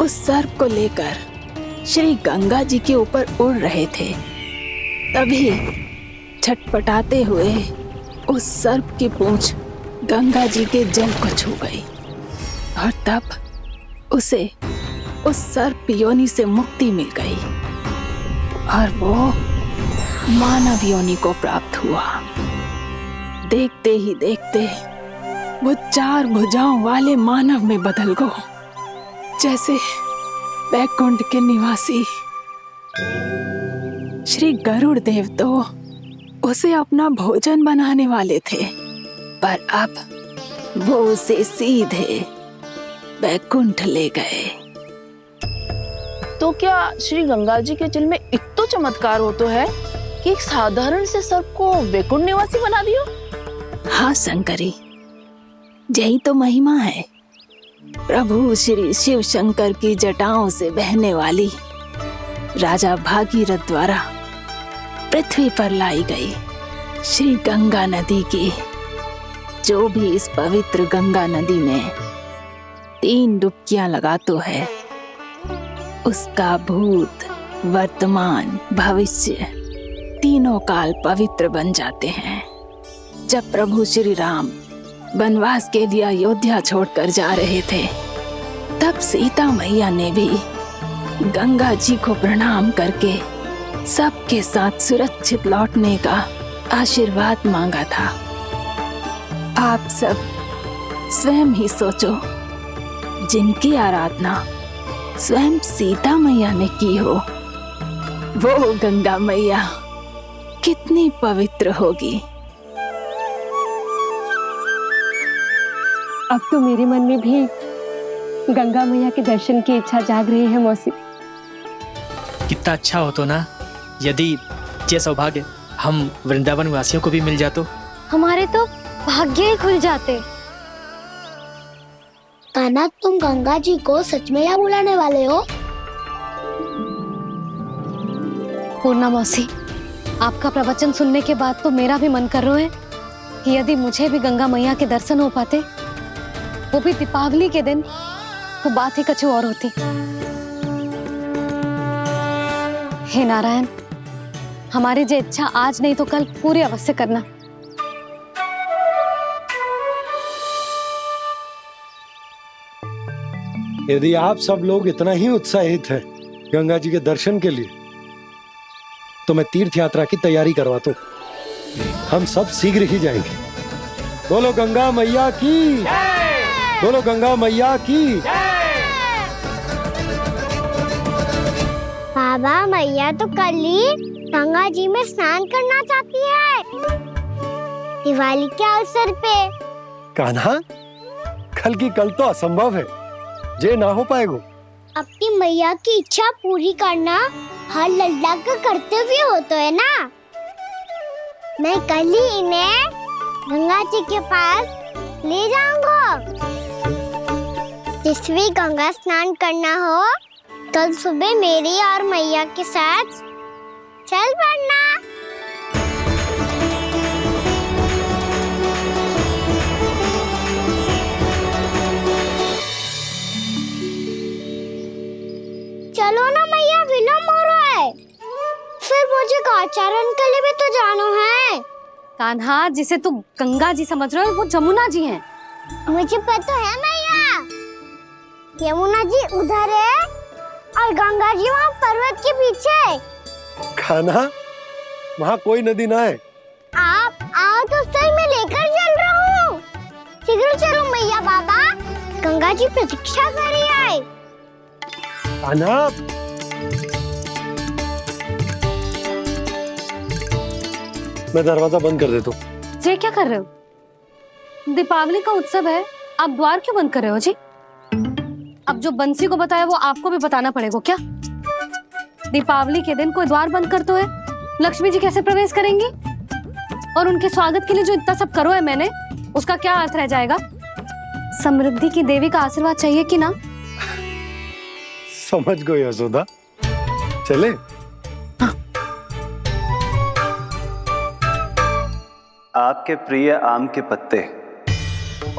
उस सर्प को लेकर श्री गंगा जी के ऊपर उड़ रहे थे, तभी छटपटाते हुए उस सर्प की पूंछ गंगा जी के जल को छू गई और तब उसे उस सर्प योनि से मुक्ति मिल गई और वो मानव योनि को प्राप्त हुआ। देखते ही देखते वो 4 भुजाओं वाले मानव में बदल गो, जैसे बैकुंठ के निवासी श्री गरुड़ देव तो उसे अपना भोजन बनाने वाले थे, पर अब वो उसे सीधे बैकुंठ ले गए। तो क्या श्री गंगा जी के जल में इतना चमत्कार हो तो है कि एक साधारण से सर्प को वैकुंठ निवासी बना दिया? हाँ शंकरी, यही तो महिमा है। प्रभु श्री शिव शंकर की जटाओं से बहने वाली राजा भागीरथ द्वारा पृथ्वी पर लाई गई श्री गंगा नदी की, जो भी इस पवित्र गंगा नदी में 3 डुबकियां लगाता है, उसका भूत, वर्तमान, भविष्य तीनों काल पवित्र बन जाते हैं। जब प्रभु श्री राम वनवास के लिए अयोध्या छोड़कर जा रहे थे, तब सीता मैया ने भी गंगा जी को प्रणाम करके सबके साथ सुरक्षित लौटने का आशीर्वाद मांगा था। आप सब स्वयं ही सोचो, जिनकी आराधना स्वयं सीता मैया ने की हो, वो गंगा मैया कितनी पवित्र होगी। अब तो मेरे मन में भी गंगा मैया के दर्शन की इच्छा जाग रही है मौसी। कितना अच्छा हो तो ना यदि ये सौभाग्य हम वृंदावन वासियों को भी मिल जातो। हमारे तो भाग्य ही खुल जाते। कान्हा, तुम गंगा जी को सच में यहाँ बुलाने वाले हो? पूर्णा मौसी, आपका प्रवचन सुनने के बाद तो मेरा भी मन कर रहा है कि यदि मुझे भी गंगा मैया के दर्शन हो पाते, वो भी दीपावली के दिन, तो बात ही कुछ और होती। हे नारायण, हमारी जो इच्छा आज नहीं तो कल पूरी अवश्य करना। यदि आप सब लोग इतना ही उत्साहित हैं गंगा जी के दर्शन के लिए, तो मैं तीर्थ यात्रा की तैयारी करवाता हूँ। हम सब शीघ्र ही जाएंगे। बोलो गंगा मैया की, बोलो गंगा मैया की। बाबा, मैया तो कल ही गंगा जी में स्नान करना चाहती है, दिवाली के अवसर पे। कान्हा, कल की कल तो असंभव है, जे ना हो पाएगा। अपनी मैया की इच्छा पूरी करना हर लल्ला का कर्तव्य होता है ना। मैं कल ही इन्हें गंगा जी के पास ले जाऊंगा। जिस भी गंगा स्नान करना हो, कल सुबह मेरी और मैया के साथ चल पड़ना। चलो ना मैया, विलम्ब हो रहा है। फिर मुझे गाचारण के लिए भी तो जाना है। कान्हा, जिसे तू गंगा जी समझ रहे हो, वो जमुना जी हैं। मुझे पता है मैया, यमुना जी उधर है और गंगा जी वहाँ पर्वत के पीछे। कान्हा, वहाँ कोई नदी ना है। आप आओ तो सही, मैं लेकर चल रहा हूँ। शीघ्र चलो मैया। बाबा, गंगा जी प्रतीक्षा कर रही है। कान्हा, मैं दरवाजा बंद कर देता हूँ। ये क्या कर रहे हो? दीपावली का उत्सव है, आप द्वार क्यों बंद कर रहे हो जी? अब जो बंसी को बताया वो आपको भी बताना पड़ेगा क्या? दीपावली के दिन कोई द्वार बंद कर तो है, लक्ष्मी जी कैसे प्रवेश करेंगी? और उनके स्वागत के लिए जो इतना सब करो है मैंने, उसका क्या अर्थ रह जाएगा? समृद्धि की देवी का आशीर्वाद चाहिए कि ना? समझ गई यशोदा, चले। आपके प्रिय आम के पत्ते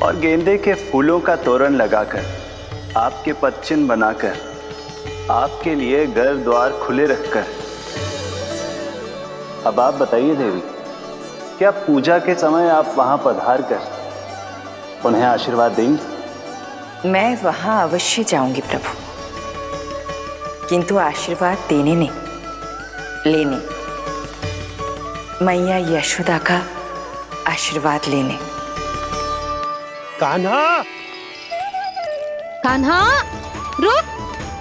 और गेंदे के फूलों का तोरण लगाकर, आपके पदचिन्ह बनाकर आपके लिए घर द्वार खुले रखकर। अब आप बताइए देवी, क्या पूजा के समय आप वहां पधार कर उन्हें आशीर्वाद देंगी? मैं वहां अवश्य जाऊंगी प्रभु, किंतु आशीर्वाद देने नहीं, लेने। मैया यशोदा का आशीर्वाद लेने। कान्हा, कान्हा रुक,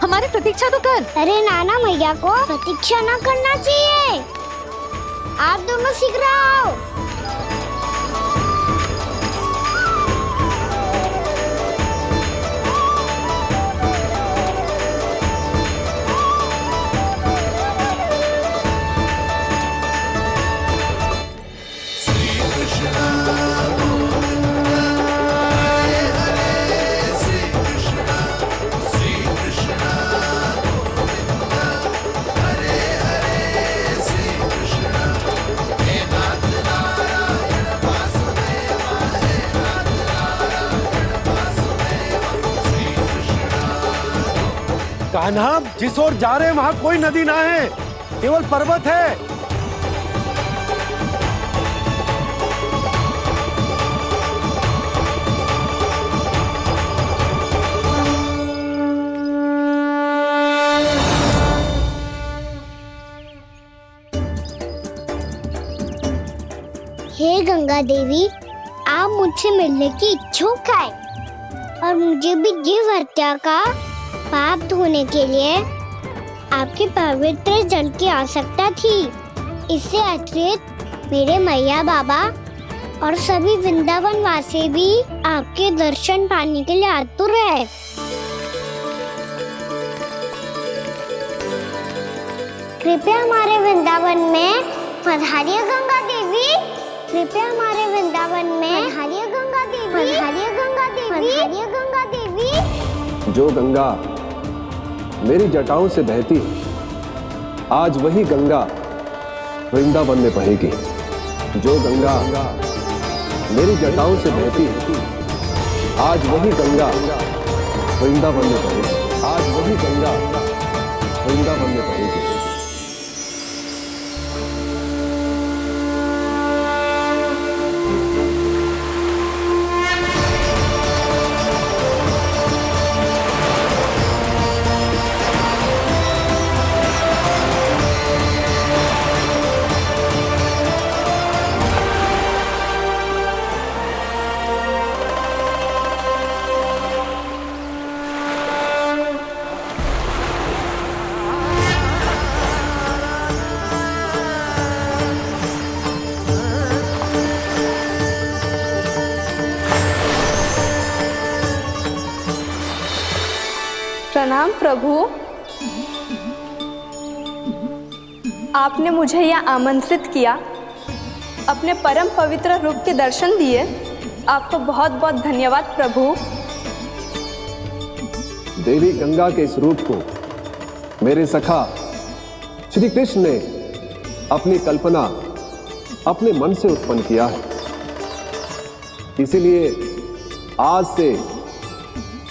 हमारी प्रतीक्षा तो कर। अरे नाना, मैया को प्रतीक्षा ना करना चाहिए। आप दोनों शीघ्र आओ। कान्हा, जिस ओर जा रहे हैं वहां कोई नदी ना है, केवल पर्वत है। हे गंगा देवी, आप मुझसे मिलने की इच्छुक है और मुझे भी जीव हत्या का पाप धोने के लिए आपके पवित्र जल की आवश्यकता थी। इससे अतिरिक्त मेरे मैया बाबा और सभी वृंदावन वासी भी आपके दर्शन पाने के लिए आतुर है। कृपया हमारे वृंदावन में पधारिए गंगा देवी। कृपया हमारे वृंदावन में पधारिए गंगा देवी। पधारिए गंगा देवी। पधारिए गंगा देवी। जो गंगा मेरी जटाओं से बहती है, आज वही गंगा वृंदावन में बहेगी। जो गंगा मेरी जटाओं से बहती है, आज वही गंगा वृंदावन में बहेगी। आज वही गंगा वृंदावन में बहेगी। प्रणाम प्रभु, आपने मुझे यहाँ आमंत्रित किया, अपने परम पवित्र रूप के दर्शन दिए। आपको बहुत बहुत धन्यवाद प्रभु। देवी गंगा के इस रूप को मेरे सखा श्री कृष्ण ने अपनी कल्पना अपने मन से उत्पन्न किया है। इसीलिए आज से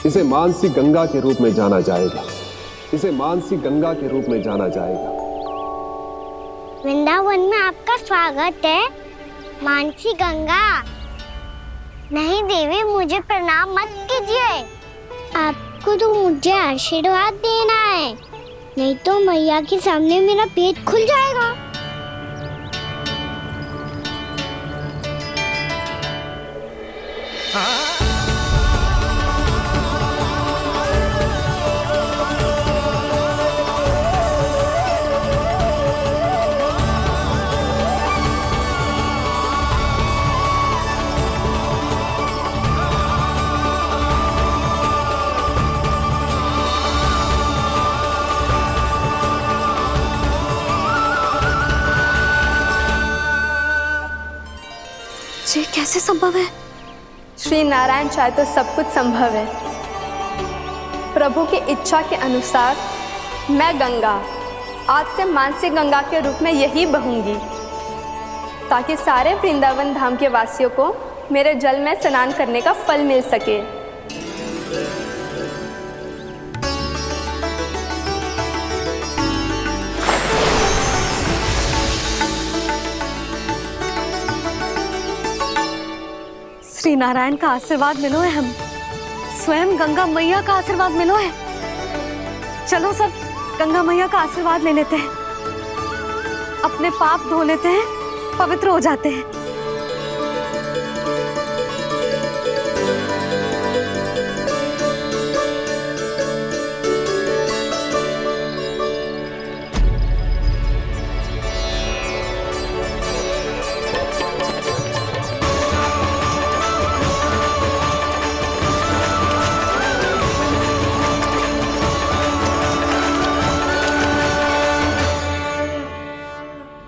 इसे मानसी गंगा के रूप में जाना जाएगा। इसे मानसी गंगा के रूप में जाना जाएगा। वृंदावन में आपका स्वागत है मानसी गंगा। नहीं देवी, मुझे प्रणाम मत कीजिए। आपको तो मुझे आशीर्वाद देना है, नहीं तो मैया के सामने मेरा पेट खुल जाएगा। ये कैसे संभव है? श्री नारायण चाहे तो सब कुछ संभव है। प्रभु की इच्छा के अनुसार मैं गंगा आज से मानसी गंगा के रूप में यही बहूंगी, ताकि सारे वृंदावन धाम के वासियों को मेरे जल में स्नान करने का फल मिल सके। श्री नारायण का आशीर्वाद मिलो है, हम स्वयं गंगा मैया का आशीर्वाद मिलो है। चलो सब गंगा मैया का आशीर्वाद ले लेते हैं, अपने पाप धो लेते हैं, पवित्र हो जाते हैं।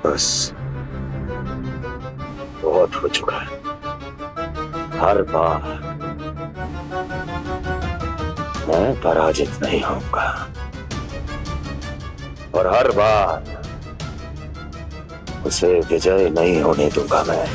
बस बहुत हो चुका है। हर बार मैं पराजित नहीं होऊंगा और हर बार उसे विजय नहीं होने दूंगा मैं।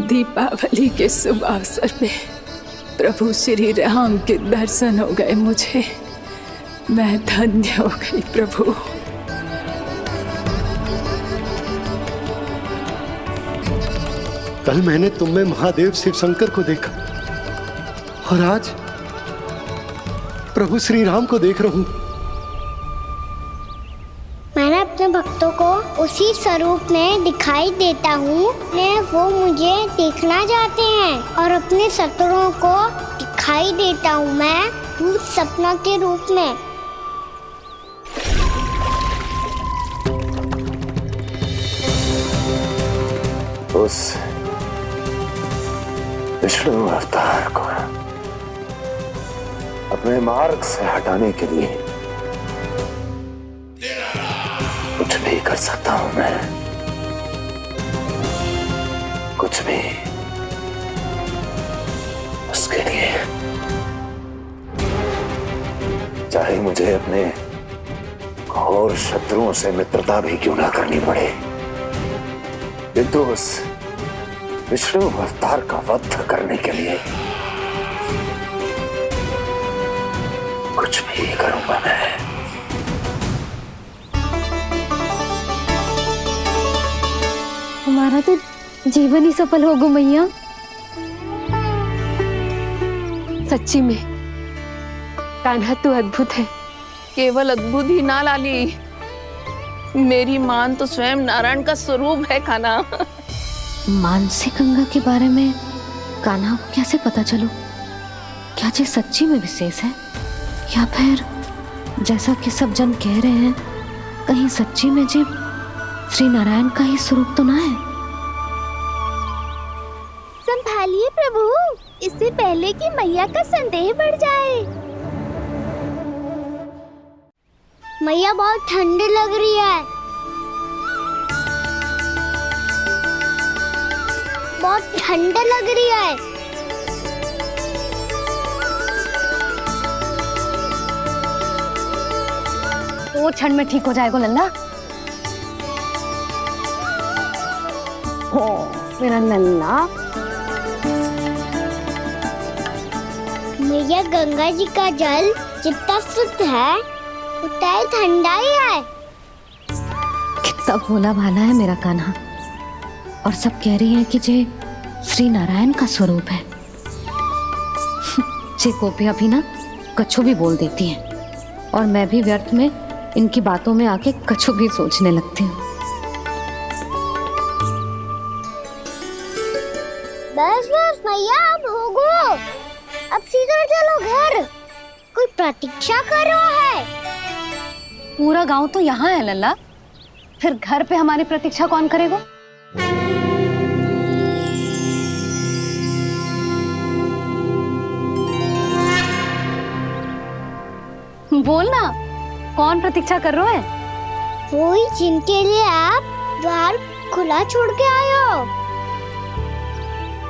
दीपावली के शुभ अवसर पे प्रभु श्री राम के दर्शन हो गए मुझे। मैं धन्य हो गई प्रभु। कल मैंने तुम में महादेव शिव शंकर को देखा और आज प्रभु श्री राम को देख रहा हूं। मैंने अपने भक्तों को उसी स्वरूप में दिखाई देता हूँ। वो मुझे देखना चाहते हैं और अपने शत्रुओं को दिखाई देता हूँ मैं भूत सपना के रूप में। उस विष्णु अवतार को अपने मार्ग से हटाने के लिए कुछ भी कर सकता हूं मैं, कुछ भी। उसके लिए चाहे मुझे अपने घोर शत्रुओं से मित्रता भी क्यों ना करनी पड़े, किंतु उस विष्णु अवतार का वध करने के लिए कुछ भी करूंगा मैं। हमारा तो जीवन ही सफल हो गो मैया। सच्ची में कान्हा तू अद्भुत है। केवल अद्भुत ही ना लाली, मेरी मान तो स्वयं नारायण का स्वरूप है कान्हा। मानसी गंगा के बारे में कान्हा को कैसे पता चलो? क्या ये सच्ची में विशेष है या फिर जैसा कि सब जन कह रहे हैं कहीं सच्ची में जी श्री नारायण का ही स्वरूप तो ना है? संभालिए प्रभु, इससे पहले कि मैया का संदेह बढ़ जाए। मैया बहुत ठंडी लग रही है, बहुत ठंडा लग रही है। वो क्षण में ठीक हो जाएगा लल्ला। ओ मेरा लल्ला। मैया गंगा जी का जल जितना शुद्ध है उतना ही ठंडा ही है। कितना भोला भाला है मेरा कान्हा। और सब कह रही हैं कि जे श्री नारायण का स्वरूप है। जे गोपियां भी ना कछु भी बोल देती हैं और मैं भी व्यर्थ में इनकी बातों में आके कछु भी सोचने लगती हूँ। बस बस मैया, अब होगो, अब सीधा चलो घर। कोई प्रतीक्षा कर रहा है। पूरा गांव तो यहाँ है लल्ला, फिर घर पे हमारी प्रतीक्षा कौन करेगा? बोल ना, कौन प्रतीक्षा कर रहा है? वही जिनके लिए आप द्वार खुला छोड़ के आए हो।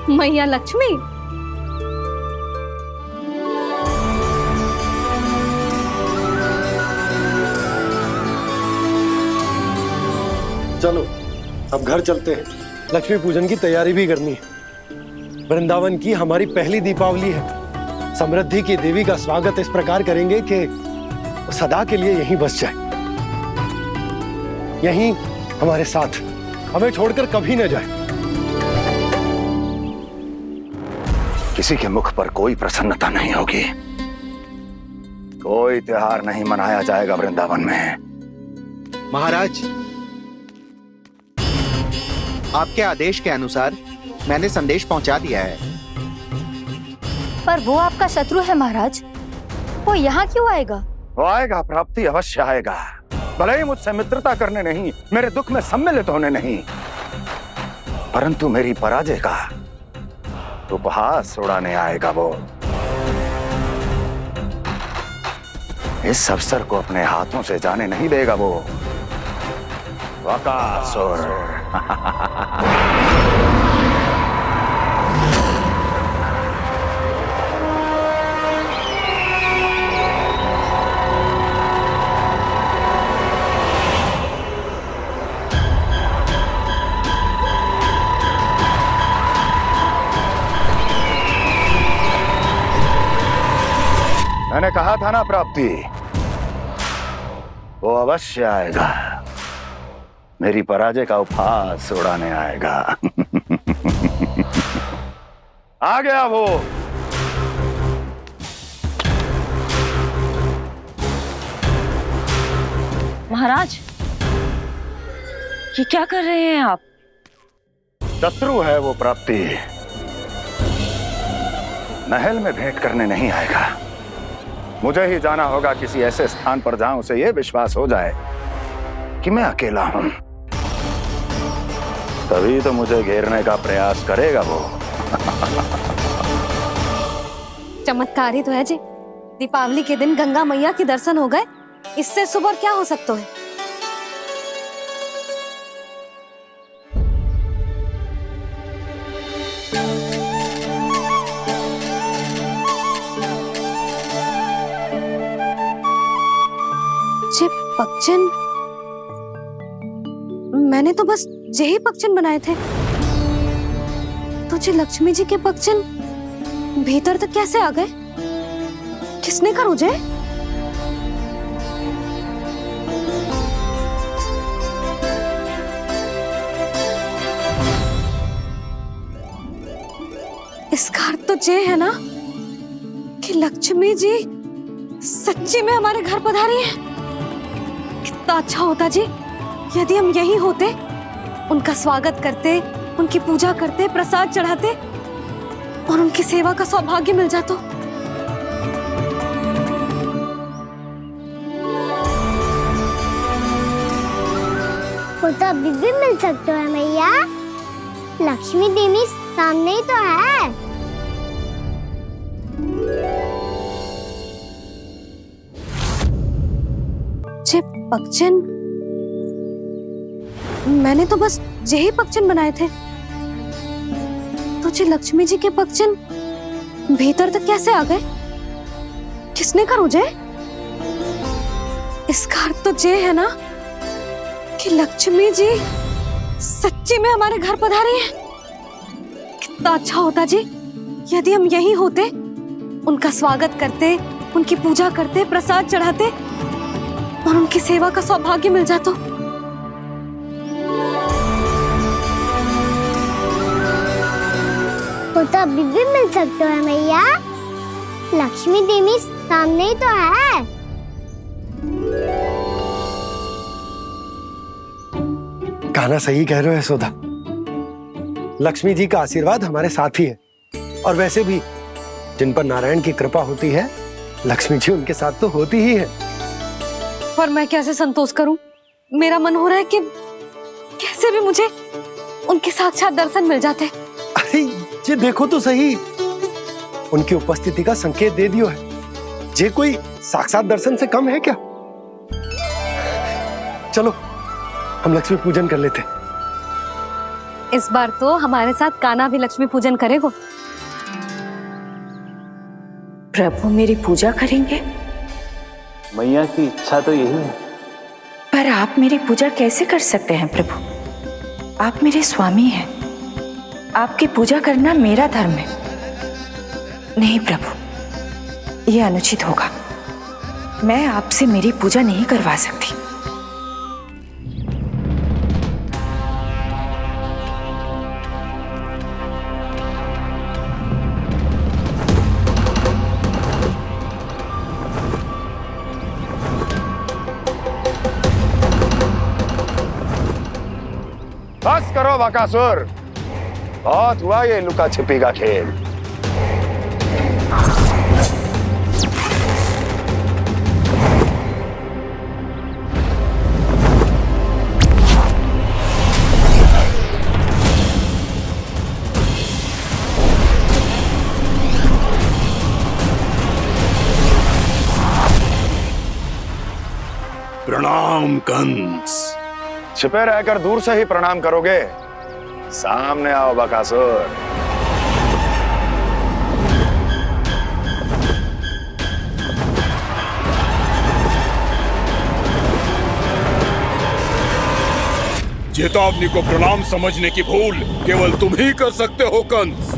मैया लक्ष्मी। चलो अब घर चलते हैं। लक्ष्मी पूजन की तैयारी भी करनी है। वृंदावन की हमारी पहली दीपावली है। समृद्धि की देवी का स्वागत इस प्रकार करेंगे कि वो सदा के लिए यहीं बस जाए, यहीं हमारे साथ, हमें छोड़कर कभी न जाए। किसी के मुख पर कोई प्रसन्नता नहीं होगी, कोई त्योहार नहीं मनाया जाएगा वृंदावन में। महाराज, आपके आदेश के अनुसार मैंने संदेश पहुंचा दिया है। पर वो आपका शत्रु है महाराज, वो यहाँ क्यों आएगा? वो आएगा, प्राप्ति अवश्य आएगा। भले ही मुझसे मित्रता करने नहीं, मेरे दुख में सम्मिलित होने नहीं, परंतु मेरी पराजय का उपहास उड़ाने आएगा वो। इस अवसर को अपने हाथों से जाने नहीं देगा वो। वकासुर। मैंने कहा था ना प्राप्ति, वो अवश्य आएगा, मेरी पराजय का उपहास उड़ाने आएगा। आ गया वो। महाराज, ये क्या कर रहे हैं आप? शत्रु है वो प्राप्ति, महल में भेंट करने नहीं आएगा। मुझे ही जाना होगा किसी ऐसे स्थान पर जहां उसे यह विश्वास हो जाए कि मैं अकेला हूं, तभी तो मुझे घेरने का प्रयास करेगा वो। चमत्कार ही तो है जी। दीपावली के दिन गंगा मैया के दर्शन हो गए, इससे शुभ और क्या हो सकता है? पक्षन, मैंने तो बस यही पक्षन बनाए थे, तो जी लक्ष्मी जी के पक्षन भीतर तक कैसे आ गए? किसने कर मुझे? इसका अर्थ तो ये है ना कि लक्ष्मी जी सच्ची में हमारे घर पधारी है। कितना अच्छा होता जी यदि हम यहीं होते, उनका स्वागत करते, उनकी पूजा करते, प्रसाद चढ़ाते और उनकी सेवा का सौभाग्य मिल जाता। वो तो अभी भी मिल सकते हैं मैया, लक्ष्मी देवी सामने ही तो है। पक्षन, मैंने तो बस यही पक्षन बनाए थे, तो जी लक्ष्मी जी के पक्षन भीतर तक कैसे आ गए? किसने कर मुझे? इसका अर्थ तो ये है ना कि लक्ष्मी जी सच्ची में हमारे घर पधारी है। कितना अच्छा होता जी यदि हम यहीं होते, उनका स्वागत करते, उनकी पूजा करते, प्रसाद चढ़ाते और उनकी सेवा का सौभाग्य मिल जाता। वो तो अभी भी मिल सकते हैं मैया, लक्ष्मी देवी सामने ही तो है। कहना सही कह रहे हो यशोदा, लक्ष्मी जी का आशीर्वाद हमारे साथ ही है, और वैसे भी जिन पर नारायण की कृपा होती है, लक्ष्मी जी उनके साथ तो होती ही है। पर मैं कैसे संतोष करूं? मेरा मन हो रहा है कि कैसे भी मुझे उनके साक्षात दर्शन मिल जाते। अरे ये देखो तो सही, उनकी उपस्थिति का संकेत दे दियो है। ये कोई साक्षात दर्शन से कम है क्या? चलो हम लक्ष्मी पूजन कर लेते। इस बार तो हमारे साथ कान्हा भी लक्ष्मी पूजन करेगा। प्रभु मेरी पूजा करेंगे? मैया की इच्छा तो यही है। पर आप मेरी पूजा कैसे कर सकते हैं प्रभु? आप मेरे स्वामी हैं, आपकी पूजा करना मेरा धर्म है। नहीं प्रभु, ये अनुचित होगा। मैं आपसे मेरी पूजा नहीं करवा सकती। बस करो बकासुर, बहुत हुआ ये लुका छिपी का खेल। प्रणाम कंस। छिपे रहकर दूर से ही प्रणाम करोगे? सामने आओ बकासुर। चेतावनी को प्रणाम समझने की भूल केवल तुम ही कर सकते हो कंस।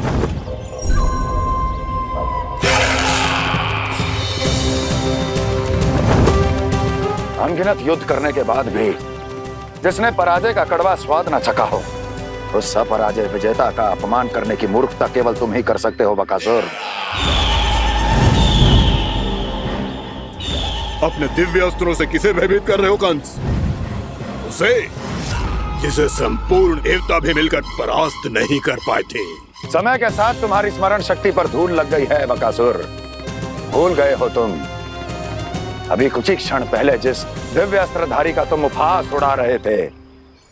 अनगिनत युद्ध करने के बाद भी जिसने पराजय का कड़वा स्वाद न चखा हो, उस अपराजय विजेता का अपमान करने की मूर्खता केवल तुम ही कर सकते हो बकासुर। अपने दिव्य अस्त्रों से किसे भयभीत कर रहे हो कंस? उसे जिसे संपूर्ण देवता भी मिलकर परास्त नहीं कर पाए थे। समय के साथ तुम्हारी स्मरण शक्ति पर धूल लग गई है बकासुर। भूल गए हो तुम अभी कुछ ही क्षण पहले जिस दिव्य अस्त्रधारी का तुम उपहास उड़ा रहे थे,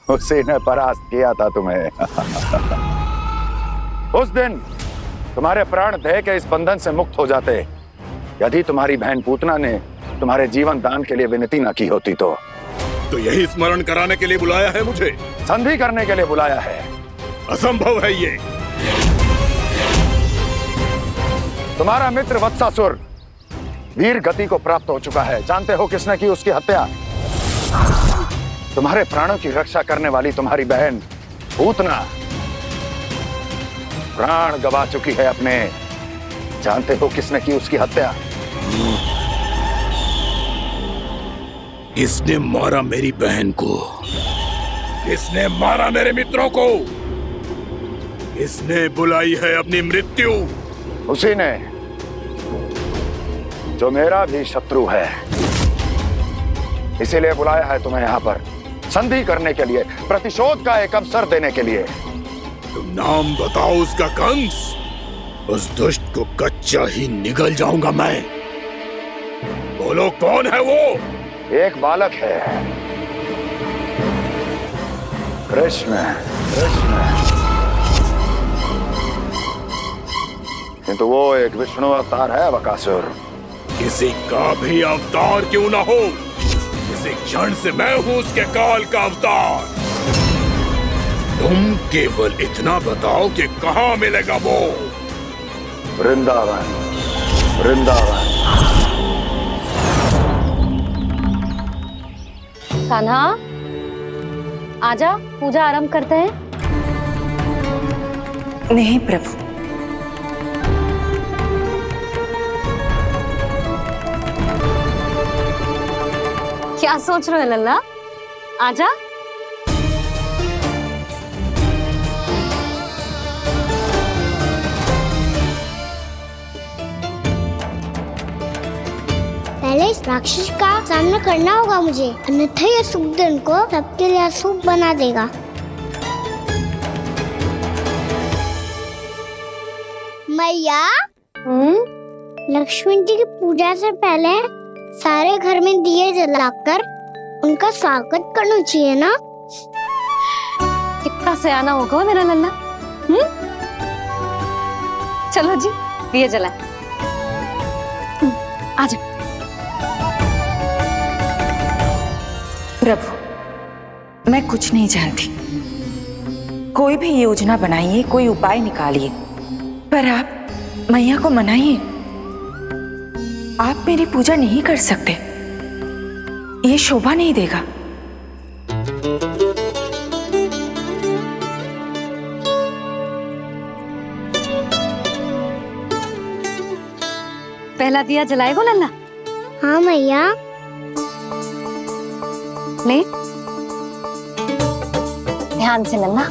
उसी ने परास्त किया था तुम्हें। उस दिन तुम्हारे प्राण देह के इस बंधन से मुक्त हो जाते यदि तुम्हारी बहन पूतना ने तुम्हारे जीवन दान के लिए विनती न की होती तो। यही स्मरण कराने के लिए बुलाया है मुझे? संधि करने के लिए बुलाया है। असंभव है ये। तुम्हारा मित्र वत्सासुर वीर गति को प्राप्त हो चुका है। जानते हो किसने की उसकी हत्या? तुम्हारे प्राणों की रक्षा करने वाली तुम्हारी बहन पूतना प्राण गवा चुकी है अपने। जानते हो किसने की उसकी हत्या? इसने मारा मेरी बहन को, इसने मारा मेरे मित्रों को, इसने बुलाई है अपनी मृत्यु। उसी ने जो मेरा भी शत्रु है, इसीलिए बुलाया है तुम्हें यहाँ पर संधि करने के लिए, प्रतिशोध का एक अवसर देने के लिए। तुम नाम बताओ उसका कंस, उस दुष्ट को कच्चा ही निगल जाऊंगा मैं। बोलो कौन है वो? एक बालक है, कृष्ण। किंतु वो एक विष्णु अवतार है बकासुर। किसी का भी अवतार क्यों ना हो, इसी क्षण से मैं हूं उसके काल का अवतार। तुम केवल इतना बताओ कि कहां मिलेगा वो? वृंदावन, वृंदावन। कान्हा, आजा, पूजा आरंभ करते हैं। नहीं प्रभु, क्या सोच रहे हो लल्ला? आजा। पहले इस राक्षस का सामना करना होगा मुझे, अन्यथा ये शुभ दिन को सबके लिए अशुभ बना देगा। मैया, लक्ष्मण जी की पूजा से पहले सारे घर में दिए जलाकर उनका स्वागत करना चाहिए ना? कितना सयाना होगा मेरा लल्ला। चलो जी, दिए जलाए। आजा। प्रभु, मैं कुछ नहीं जानती। कोई भी योजना बनाइए, कोई उपाय निकालिए, पर आप मैया को मनाइए। आप मेरी पूजा नहीं कर सकते, ये शोभा नहीं देगा। पहला दिया जलाएगो लल्ला? हाँ मैया। ले ध्यान से लल्ला।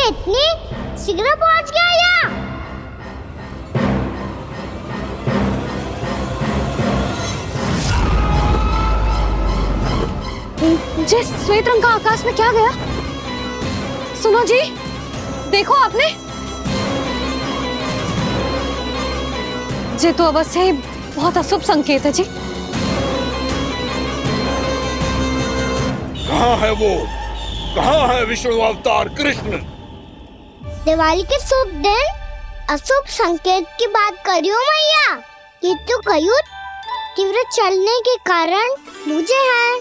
इतनी शीघ्र पहुंच गया यहाँ? जी श्वेत रंग का आकाश में क्या गया? सुनो जी, देखो आपने। जी तो अवश्य ही बहुत अशुभ संकेत है जी। कहाँ है वो? कहाँ है विष्णु अवतार कृष्ण? दिवाली के शुभ दिन अशुभ संकेत की बात करियो मैया। ये तो कयूत तीव्र चलने के कारण मुझे है,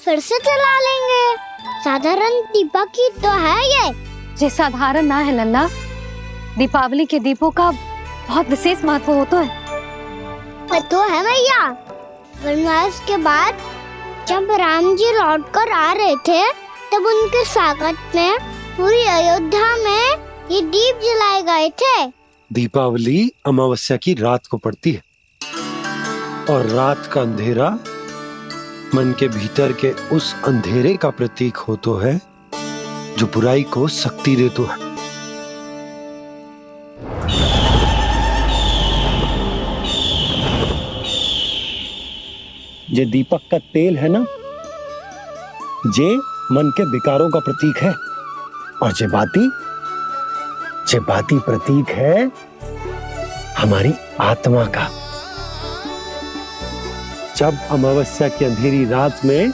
फिर से चला लेंगे। साधारण दीपक ही तो है ये साधारण ना है लल्ला। दीपावली के दीपों का बहुत विशेष महत्व होता है। तो है मैया। वनवास के बाद जब राम जी लौटकर आ रहे थे तब उनके स्वागत में पूरी अयोध्या में ये दीप जलाए गए थे। दीपावली अमावस्या की रात को पड़ती है और रात का अंधेरा मन के भीतर के उस अंधेरे का प्रतीक होता है जो बुराई को शक्ति देता है। ये दीपक का तेल है ना, जे मन के विकारों का प्रतीक है, और जे बाती प्रतीक है हमारी आत्मा का। जब अमावस्या की अंधेरी रात में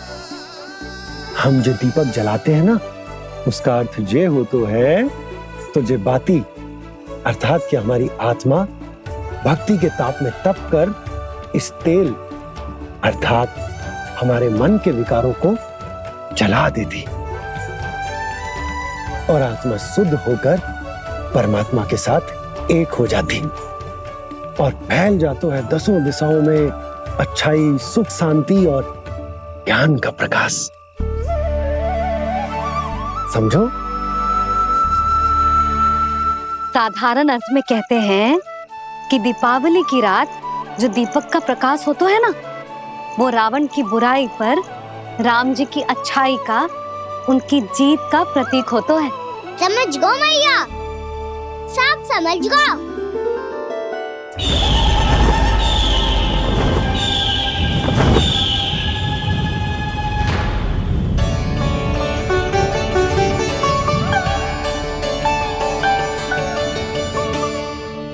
हम जो दीपक जलाते हैं ना, उसका अर्थ जे हो तो है, तो जे बाती अर्थात कि हमारी आत्मा भक्ति के ताप में तप कर इस तेल अर्थात हमारे मन के विकारों को जला देती और आत्मा शुद्ध होकर परमात्मा के साथ एक हो जाती और फैल जाता है दसों दिशाओं में अच्छाई, सुख, शांति और ज्ञान का प्रकाश। समझो? साधारण अर्थ में कहते हैं कि दीपावली की रात जो दीपक का प्रकाश होता है ना, वो रावण की बुराई पर राम जी की अच्छाई का, उनकी जीत का प्रतीक होता है। समझ गो मैया, सब समझ गो।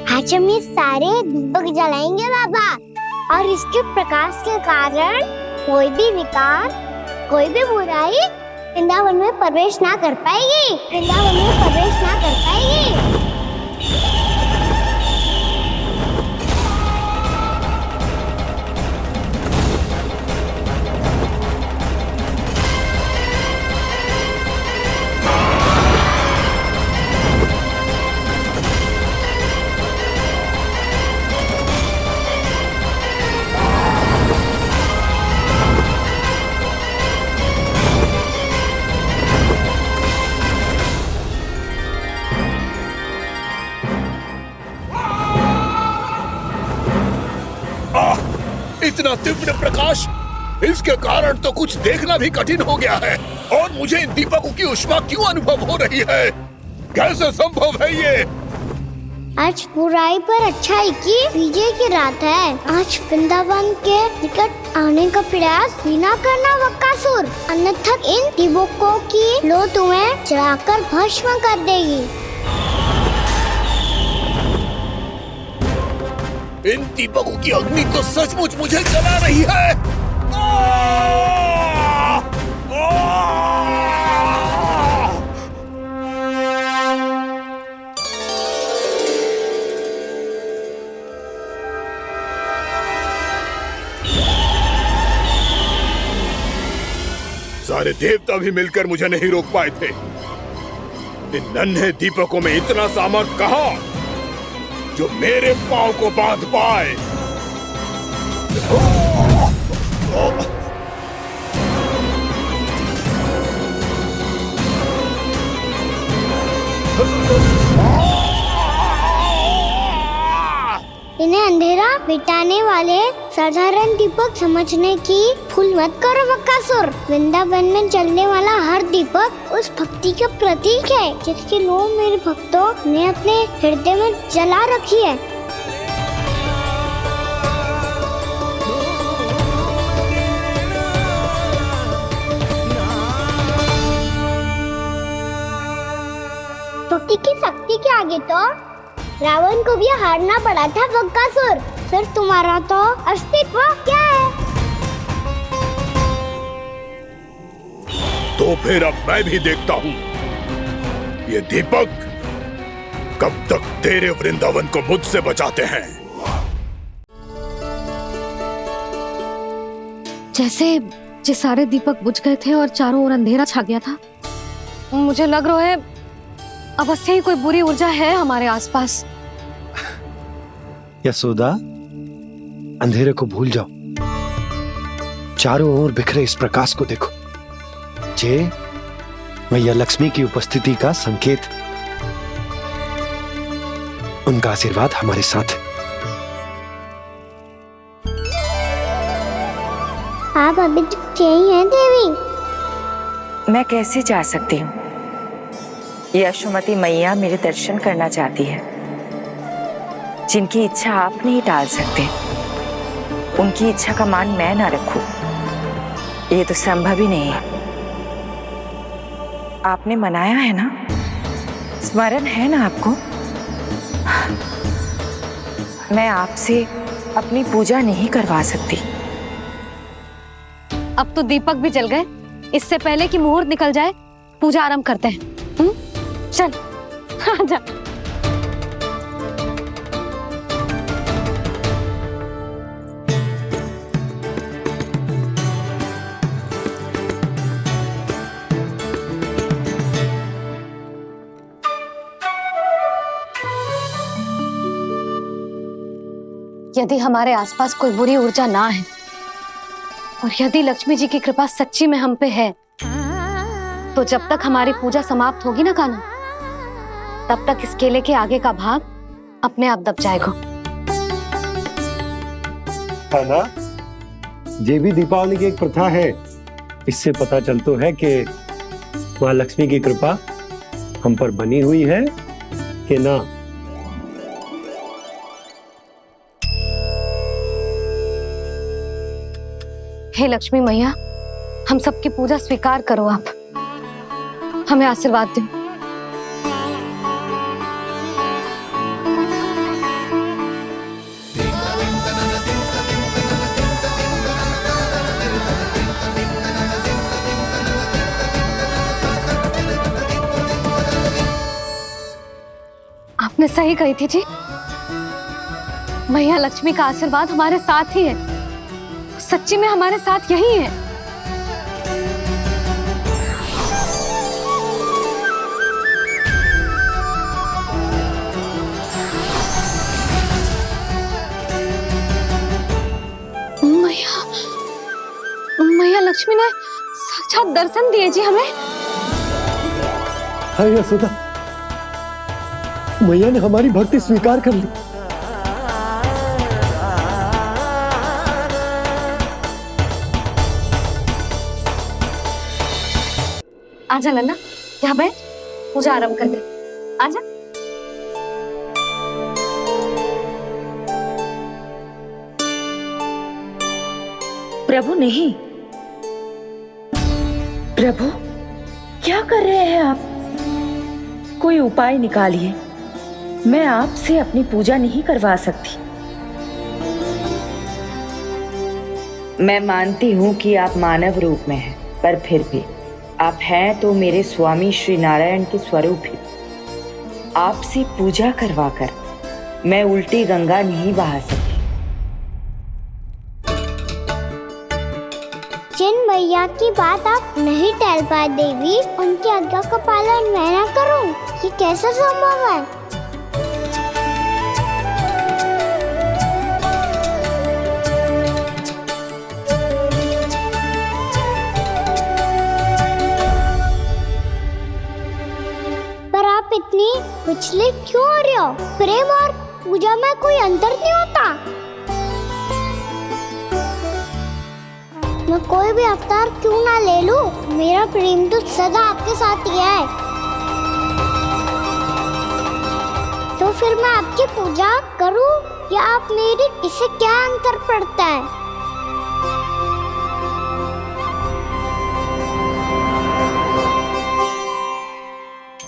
आज हम ये सारे दीपक जलाएंगे बाबा, और इसके प्रकाश के कारण कोई भी विकार, कोई भी बुराई वृंदावन में प्रवेश ना कर पाएगी, वृंदावन में प्रवेश ना कर पाएगी। इतना तीव्र प्रकाश इसके कारण तो कुछ देखना भी कठिन हो गया है। और मुझे इन दीपकों की उष्मा क्यों अनुभव हो रही है? कैसे संभव है ये? आज बुराई पर अच्छाई की विजय की रात है। आज वृंदावन के निकट आने का प्रयास भी ना करना बकासुर, अन्यथा इन दीपकों की लो तुम्हें जलाकर भस्म कर देगी। इन दीपकों की अग्नि तो सचमुच मुझे जला रही है। सारे देवता भी मिलकर मुझे नहीं रोक पाए थे। इन नन्हे दीपकों में इतना सामर्थ कहां जो मेरे पांव को बांध पाए। इन्हें अंधेरा मिटाने वाले साधारण दीपक समझने की भूल मत करो बकासुर। वृंदावन में जलने वाला हर दीपक उस भक्ति का प्रतीक है जिसकी लो मेरे भक्तों ने अपने हृदय में जला रखी है। भक्ति की शक्ति के आगे तो रावण को भी हारना पड़ा था बकासुर। फिर तुम्हारा तो अस्तित्व क्या है? तो फिर अब मैं भी देखता हूँ ये दीपक कब तक तेरे वृंदावन को मुझसे बचाते हैं। जैसे ये सारे दीपक बुझ गए थे और चारों ओर अंधेरा छा गया था, मुझे लग रहा है अवश्य ही कोई बुरी ऊर्जा है हमारे आसपास। यशोदा, अंधेरे को भूल जाओ, चारों ओर बिखरे इस प्रकाश को देखो। जे मैया लक्ष्मी की उपस्थिति का संकेत, उनका आशीर्वाद हमारे साथ है। आप अभी तक यही हैं देवी? मैं कैसे जा सकती हूँ? यशोमती मैया मेरे दर्शन करना चाहती है। जिनकी इच्छा आप नहीं टाल सकते, उनकी इच्छा का मान मैं ना रखूं, ये तो संभव ही नहीं है। आपने मनाया है ना, स्मरण है ना आपको? मैं आपसे अपनी पूजा नहीं करवा सकती। अब तो दीपक भी जल गए, इससे पहले कि मुहूर्त निकल जाए पूजा आरंभ करते हैं। चल आजा। यदि हमारे आसपास कोई बुरी ऊर्जा ना है और यदि लक्ष्मी जी की कृपा सच्ची में हम पे है, तो जब तक हमारी पूजा समाप्त होगी ना कान्हा, तब तक इस केले के आगे का भाग अपने आप दब जाएगा। है ना? ये भी दीपावली की एक प्रथा है। इससे पता चलता है कि माँ लक्ष्मी की कृपा हम पर बनी हुई है कि ना। हे लक्ष्मी मैया, हम सबकी पूजा स्वीकार करो, आप हमें आशीर्वाद दो। आपने सही कही थी जी, मैया लक्ष्मी का आशीर्वाद हमारे साथ ही है, सच्ची में हमारे साथ यही है। मैया लक्ष्मी ने साक्षात दर्शन दिए जी हमें। हाय यशोदा, मैया ने हमारी भक्ति स्वीकार कर ली। आजा लल्ला, यहाँ बैठ, मुझे आराम कर दे। आजा। प्रभु नहीं, प्रभु क्या कर रहे हैं आप? कोई उपाय निकालिए, मैं आपसे अपनी पूजा नहीं करवा सकती। मैं मानती हूँ कि आप मानव रूप में हैं, पर फिर भी आप हैं तो मेरे स्वामी श्री नारायण के स्वरूप ही। आपसे पूजा करवाकर मैं उल्टी गंगा नहीं बहा सकती। जिन भैया की बात आप नहीं टाल पाए देवी, उनकी आज्ञा का पालन मैं ना करूं, ये कैसा संभव है? पर आप इतनी विचलित क्यों हो रहे हो? प्रेम और पूजा में कोई अंतर नहीं होता। मैं कोई भी अवतार क्यों ना ले लूं, मेरा प्रेम तो सदा आपके साथ ही है। तो फिर मैं आपकी पूजा करूं या आप मेरी, इससे क्या अंतर पड़ता है?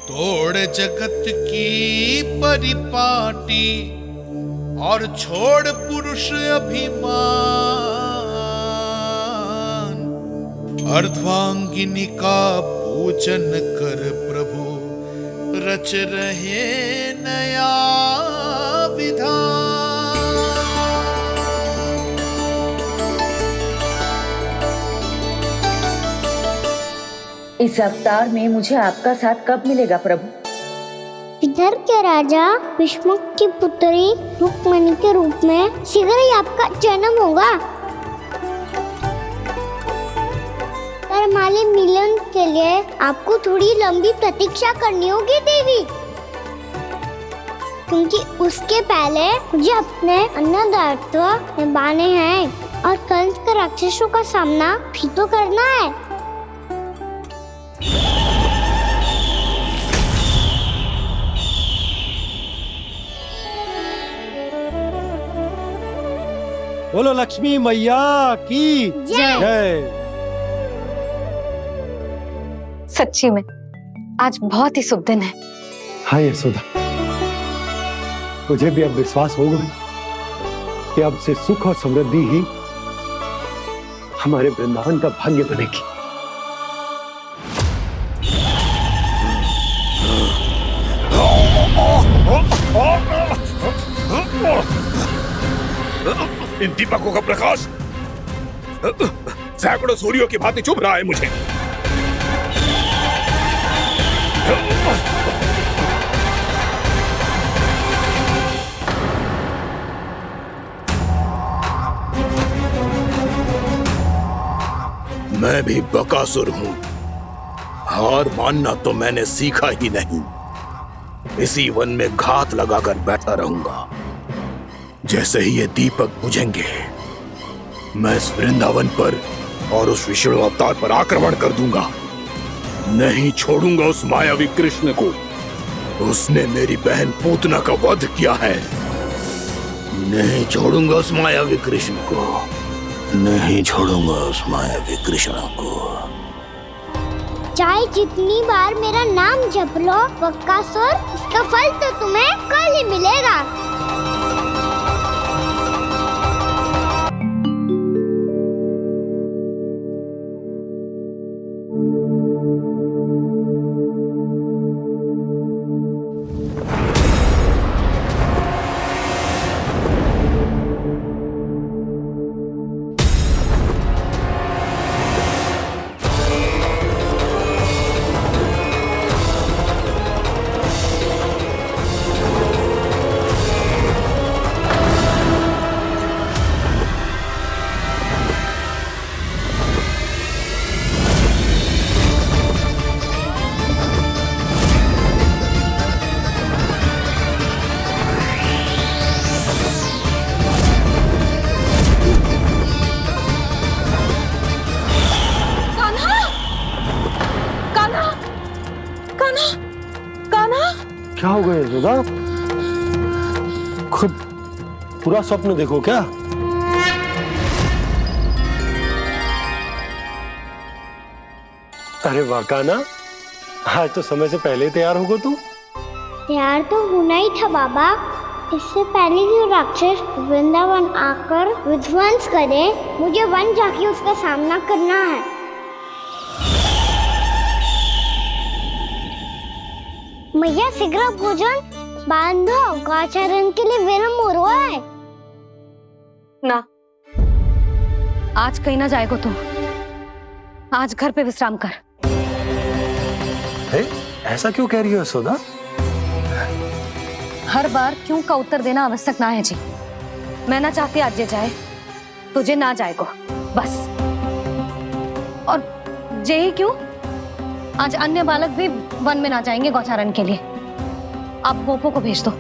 तोड़ जगत की परिपाटी और छोड़ पुरुष अभिमान, अर्धांगिनी का पूजन कर प्रभु रच रहे नया विधान। इस अवतार में मुझे आपका साथ कब मिलेगा प्रभु? इधर के राजा भीष्मक की पुत्री रुक्मणी के रूप में शीघ्र ही आपका जन्म होगा। पर हमारे मिलन के लिए आपको थोड़ी लंबी प्रतीक्षा करनी होगी देवी, क्योंकि उसके पहले मुझे अपने अन्य दायित्व निभाने हैं और कंस के राक्षसों का सामना भी तो करना है। बोलो लक्ष्मी मैया की जय। सच्ची में आज बहुत ही शुभ दिन है। हाँ यशोदा, मुझे भी अब विश्वास हो गया कि अब से सुख और समृद्धि ही हमारे वृंदावन का भाग्य बनेगी। इन दीपकों का प्रकाश सैकड़ों सूर्यों की भांति चुभ रहा है मुझे। मैं भी बकासुर हूं, हार मानना तो मैंने सीखा ही नहीं। इसी वन में घात लगाकर बैठा रहूंगा। जैसे ही ये दीपक बुझेंगे, मैं इस वृंदावन पर और उस विष्णु अवतार पर आक्रमण कर दूंगा। नहीं छोड़ूंगा उस मायावी कृष्ण को। उसने मेरी बहन पूतना का वध किया है। नहीं छोड़ूंगा उस मायावी कृष्ण को। नहीं छोड़ूंगा उस मायावी कृष्ण को। चाहे जितनी बार मेरा नाम जप लो बकासुर, इसका फल तो तुम्हें कल ही मिलेगा। क्या हो गया यशोदा? खुद पूरा स्वप्न देखो क्या? अरे वाकाना, आज तो समय से पहले तैयार होगा तू। तैयार तो होना ही था बाबा। इससे पहले कि राक्षस वृंदावन आकर विध्वंस करे, मुझे वन जाके उसका सामना करना है। मैया शीघ्र भोजन बांधो, गौचरण के लिए विलंब हो रहा है। ना, आज कहीं ना जाएगा तू। आज घर पे विश्राम कर। ऐसा क्यों कह रही हो यशोदा? हर बार क्यों का उत्तर देना आवश्यक ना है जी। मैं ना चाहती आज ये जाए, तुझे ना जाएगा बस। और यही क्यों, आज अन्य बालक भी वन में ना जाएंगे गौचारण के लिए। आप गोपो को भेज दो।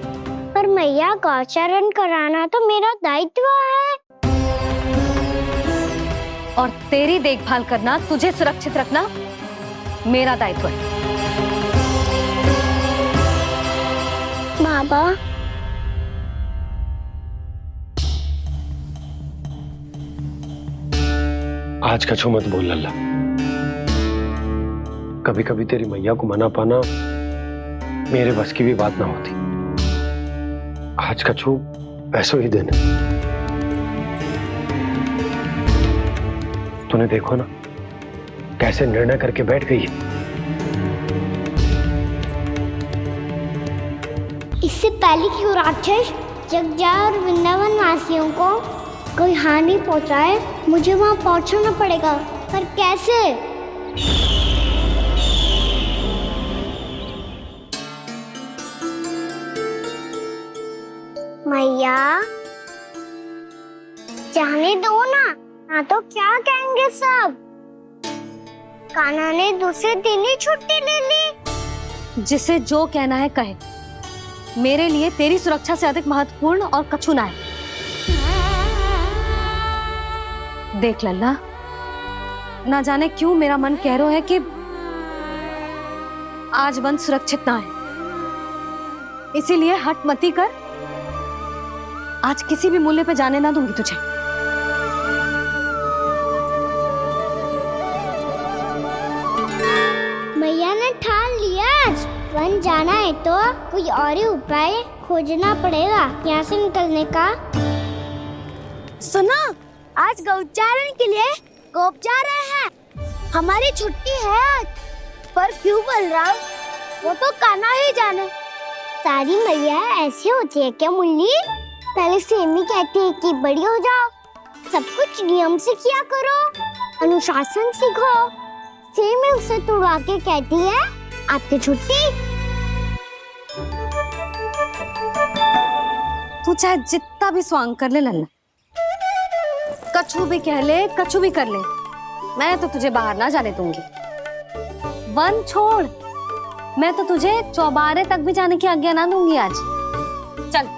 पर मैया गौचरण कराना तो मेरा दायित्व है। और तेरी देखभाल करना, तुझे सुरक्षित रखना मेरा दायित्व है। बाबा, आज कछु मत बोल लल्ला। कभी कभी तेरी मैया को मना पाना मेरे बस की भी बात ना होती। आज कछु पैसों ही देने। तूने देखो ना कैसे निर्णय करके बैठ गई है। इससे पहले कि वो राक्षस जगजा और वृंदावन वासियों को कोई हानि पहुंचाए, मुझे वहां पहुंचना पड़ेगा। पर कैसे? मैया, जाने दो ना तो क्या कहेंगे सब। कान्हा ने दूसरे दिन ही छुट्टी ले ली। जिसे जो कहना है कहे, मेरे लिए तेरी सुरक्षा से अधिक महत्वपूर्ण और कछु ना है। देख लल्ला, ना जाने क्यों मेरा मन कह रहा है कि आज वन सुरक्षित ना है। इसीलिए हट मती कर, आज किसी भी मूल्य पे जाने ना दूंगी तुझे। मैया ने ठान लिया, आज वन जाना है तो कोई और ही उपाय खोजना पड़ेगा यहाँ से निकलने का। सुनो, आज गौचारण के लिए गोप जा रहे हैं। हमारी छुट्टी है आज। पर क्यों बलराम? वो तो कान्हा ही जाने। सारी मैया ऐसी होती है क्या मुन्नी? पहले सेमी कहती है कि बड़ी हो जाओ, सब कुछ नियम से किया करो, अनुशासन सीखो। सेमी उसे तुड़वा के कहती है आपकी छुट्टी। तू चाहे जितना भी स्वांग कर ले लल्ला, कछु भी कह ले, कछु भी कर ले, मैं तो तुझे बाहर ना जाने दूंगी। वन छोड़, मैं तो तुझे चौबारे तक भी जाने की आज्ञा ना दूंगी आज। चल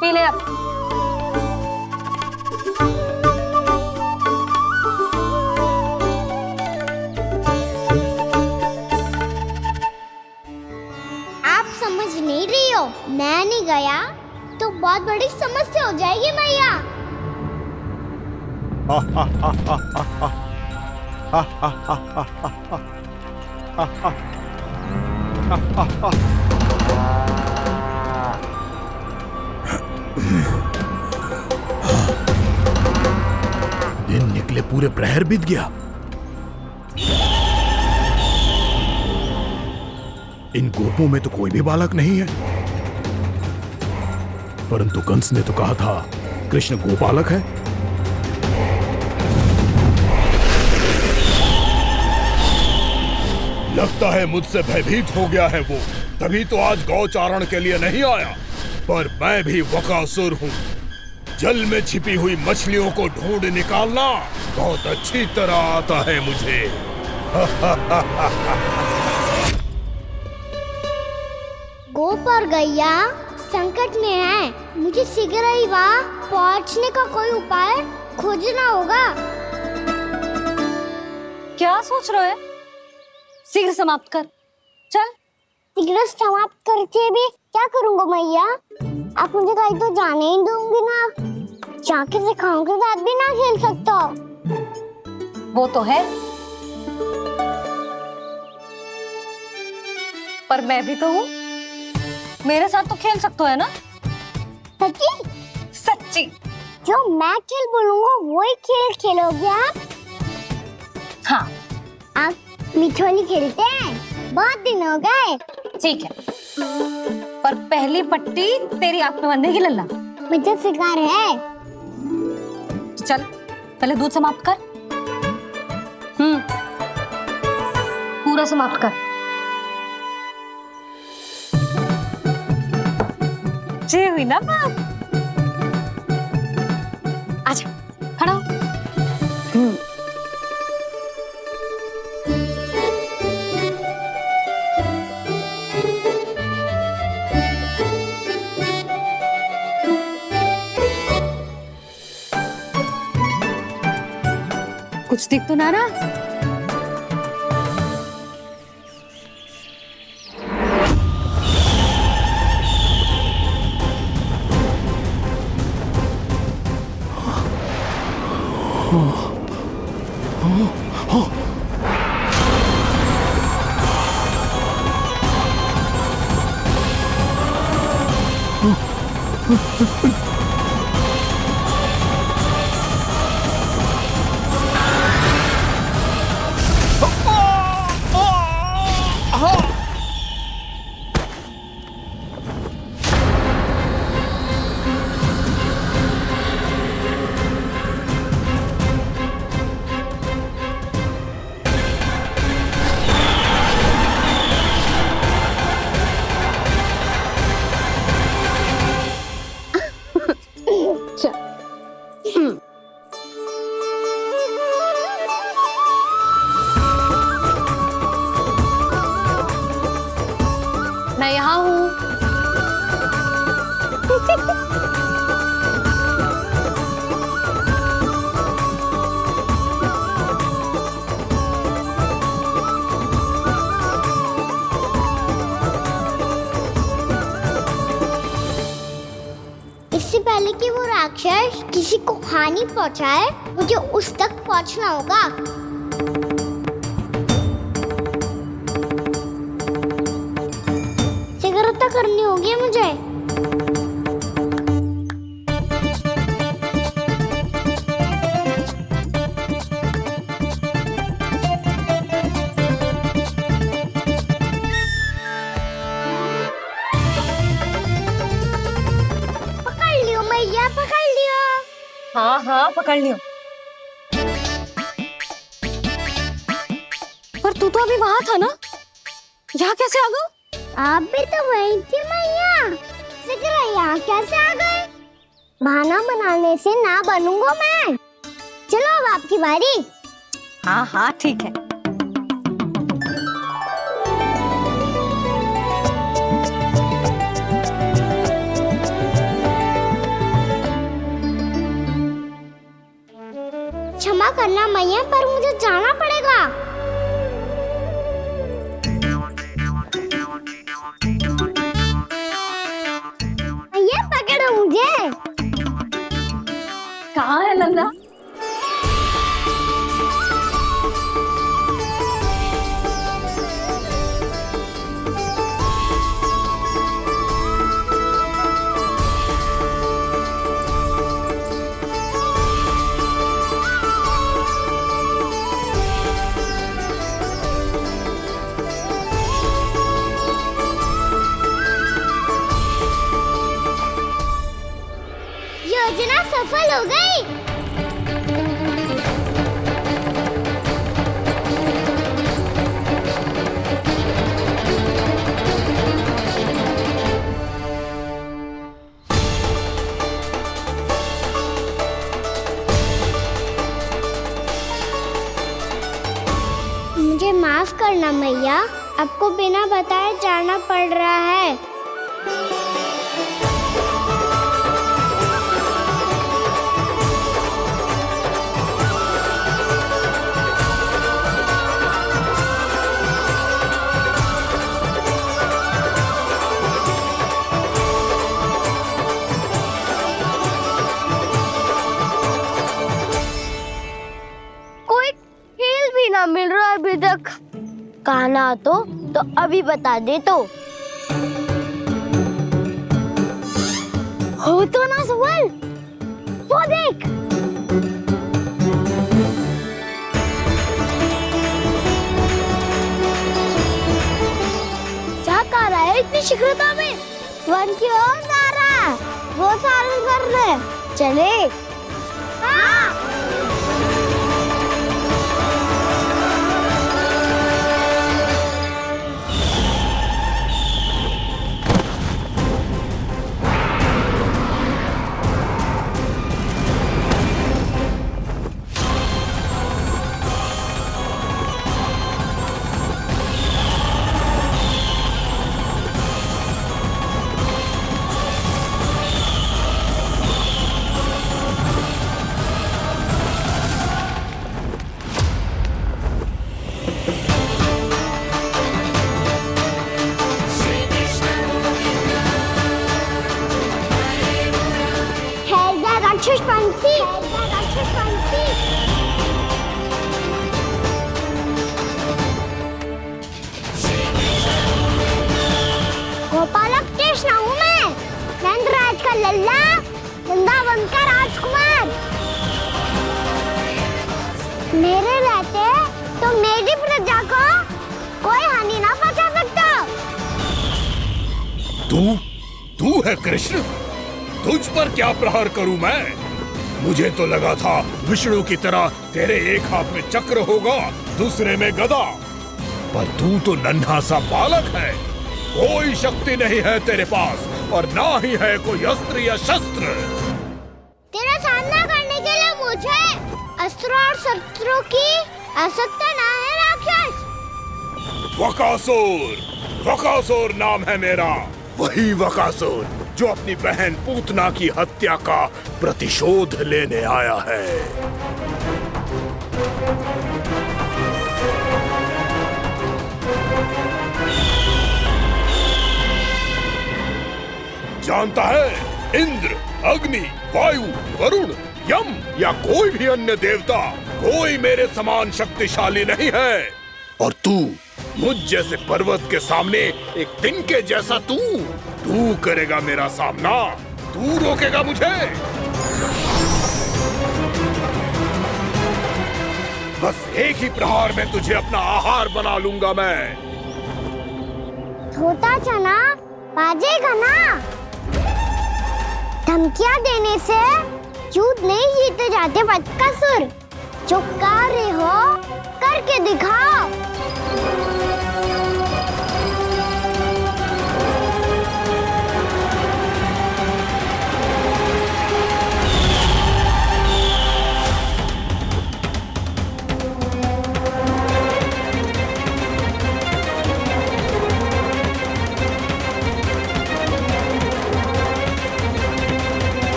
पी ले अब। आप समझ नहीं रही हो, मैं नहीं गया तो बहुत बड़ी समस्या हो जाएगी मैया। दिन निकले पूरे प्रहर बीत गया। इन गोपों में तो कोई भी बालक नहीं है, परंतु कंस ने तो कहा था कृष्ण गोपालक है। लगता है मुझसे भयभीत हो गया है वो, तभी तो आज गौचारण के लिए नहीं आया। पर मैं भी वकासुर हूँ। जल में छिपी हुई मछलियों को ढूंढ निकालना बहुत अच्छी तरह आता है मुझे। गोप और गैया संकट में है, मुझे शीघ्र ही वहाँ पहुँचने का कोई उपाय खोजना होगा। क्या सोच रहे हो? शीघ्र समाप्त कर। चल शीघ्र समाप्त करके भी क्या करूँगा मैया? आप मुझे कहीं तो जाने ही दूंगी ना। जाके सिखाओं के साथ भी ना खेल सकता। वो तो है, पर मैं भी तो हूँ, मेरे साथ तो खेल सकते हो है ना? सच्ची? सच्ची। जो मैं खेल बोलूँगा वही खेल खेलोगे आप? हाँ। आप मिठोली खेलते हैं? बहुत दिन हो गए। ठीक है, पर पहली पट्टी तेरी आंख में बंधेगी लल्ला। मुझे शिकार है। चल पहले दूध समाप्त कर। पूरा समाप्त कर। जी हुई ना बात? आजा खड़ा हो। कुछ दिख तो ना रहा? मैं यहाँ हूँ। इससे पहले कि वो राक्षस किसी को हानि पहुंचाए, मुझे उस तक पहुंचना होगा। सिगरता करनी होगी मुझे। पकड़ लियो मैया, पकड़ लियो। हाँ हाँ पकड़ लियो। पर तू तो अभी वहां था ना, यहाँ कैसे आ गया? आप भी तो वही थी मैया। सिकरा यहाँ कैसे आ गए? बहाना बनाने से ना बनूंगा मैं। चलो अब आपकी बारी। हाँ हाँ ठीक है। क्षमा करना मैया, पर मुझे जाना पड़ेगा। मैया पकड़ो मुझे। कहाँ है लल्ला? योजना सफल हो गई। मुझे माफ करना मैया, आपको बिना बताए जाना पड़ रहा है। कहना तो अभी बता दे तो। हो तो ना सुबल, वो देख। क्या कर रहा है इतनी शीघ्रता में? वन की ओर जा रहा है, वो सारे कर रहे। चले। हाँ। राक्षस पंछी, राक्षस पंछी। गोपालक कृष्ण हूँ मैं, नंदराज का लल्ला, वृंदावन का राजकुमार। मेरे रहते तो मेरी प्रजा को कोई हानि ना पहुंचा सकता। तू है कृष्ण? तुझ पर क्या प्रहार करूं मैं? मुझे तो लगा था विष्णु की तरह तेरे एक हाथ में चक्र होगा, दूसरे में गदा, पर तू तो नन्हा सा बालक है। कोई शक्ति नहीं है तेरे पास और ना ही है कोई अस्त्र या शस्त्र। तेरा सामना करने के लिए मुझे अस्त्र और शस्त्रों की आवश्यकता ना है राक्षस। वकासुर, वकासुर नाम है मेरा, वही वकासुर जो अपनी बहन पूतना की हत्या का प्रतिशोध लेने आया है। जानता है, इंद्र, अग्नि, वायु, वरुण, यम या कोई भी अन्य देवता कोई मेरे समान शक्तिशाली नहीं है। और तू, मुझ जैसे पर्वत के सामने एक तिनके जैसा तू करेगा मेरा सामना? तू रोकेगा मुझे? बस एक ही प्रहार में तुझे अपना आहार बना लूंगा मैं। छोटा चना बाजेगा ना। धमकियां देने से युद्ध नहीं जीते जाते बदकसूर। जो कार्य हो करके दिखाओ।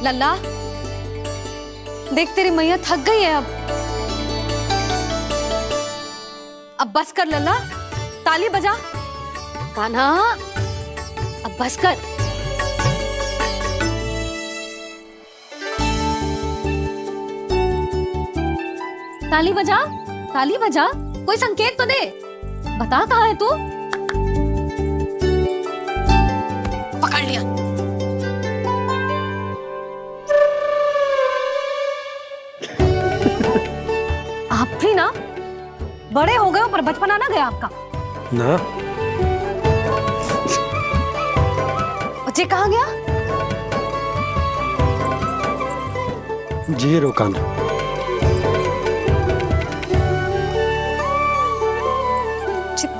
लल्ला, देख तेरी मैया थक गई है अब बस कर लल्ला, ताली बजा। कान्हा, अब बस कर। ताली बजा, ताली बजा, कोई संकेत तो दे, बता कहाँ है तू? पकड़ लिया। आप भी ना बड़े हो गए हो, पर बचपना ना गया आपका ना। बच्चे कहाँ गया? जी रोकान।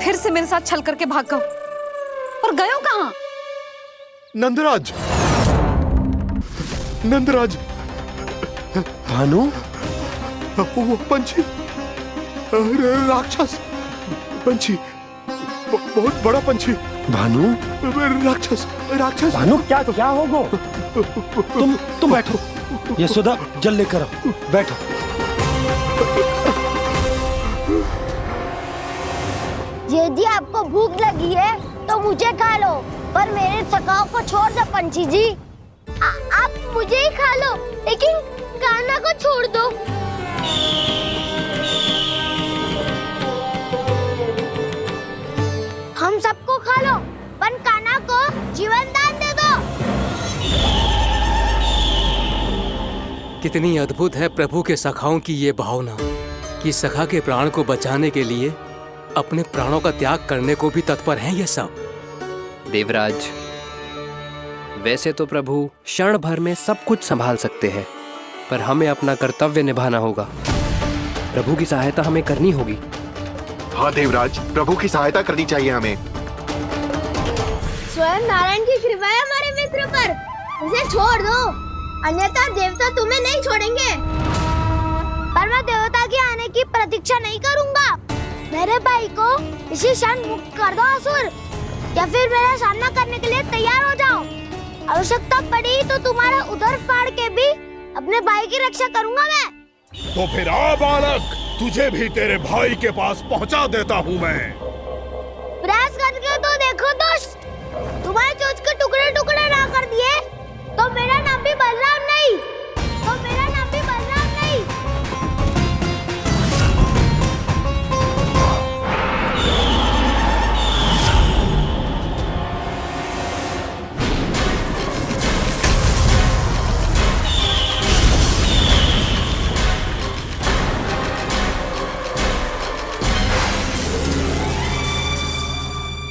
फिर से मेरे साथ छल करके भाग गए, और गए हो कहाँ? नंदराज, नंदराज। भानु, वो पंछी, राक्षस पंछी, बहुत बड़ा पंछी। भानु, राक्षस, राक्षस। भानु, क्या होगा? तुम बैठो, यशोदा जल लेकर आओ, बैठो। यदि आपको भूख लगी है तो मुझे खा लो, पर मेरे सखाओं को छोड़ दो पंछी जी। आप मुझे ही खा लो, लेकिन कान्हा को छोड़ दो। हम सबको खा लो, पर कान्हा को जीवन दान दे दो। कितनी अद्भुत है प्रभु के सखाओं की ये भावना कि सखा के प्राण को बचाने के लिए अपने प्राणों का त्याग करने को भी तत्पर हैं ये सब। देवराज, वैसे तो प्रभु क्षण भर में सब कुछ संभाल सकते हैं, पर हमें अपना कर्तव्य निभाना होगा। प्रभु की सहायता हमें करनी होगी। हाँ देवराज, प्रभु की सहायता करनी चाहिए हमें। स्वयं नारायण की कृपा है हमारे मित्र पर, उसे छोड़ दो, अन्यथा देवता तुम्हें नहीं छोड़ेंगे। पर मैं देवता के आने की प्रतीक्षा नहीं करूंगा। मेरे भाई को इसी क्षण मुक्त कर दो असुर, या फिर मेरा सामना करने के लिए तैयार हो जाओ। आवश्यकता पड़ी तो तुम्हारा उधर फाड़ के भी अपने भाई की रक्षा करूंगा मैं। तो फिर आ बालक, तुझे भी तेरे भाई के पास पहुंचा देता हूँ मैं। प्रयास करके तो देखो दोस्त, तुम्हारे चोंच के टुकड़े टुकड़े ना कर दिए तो मेरा नाम भी बलराम नहीं, तो मेरा नाम भी बलराम नहीं।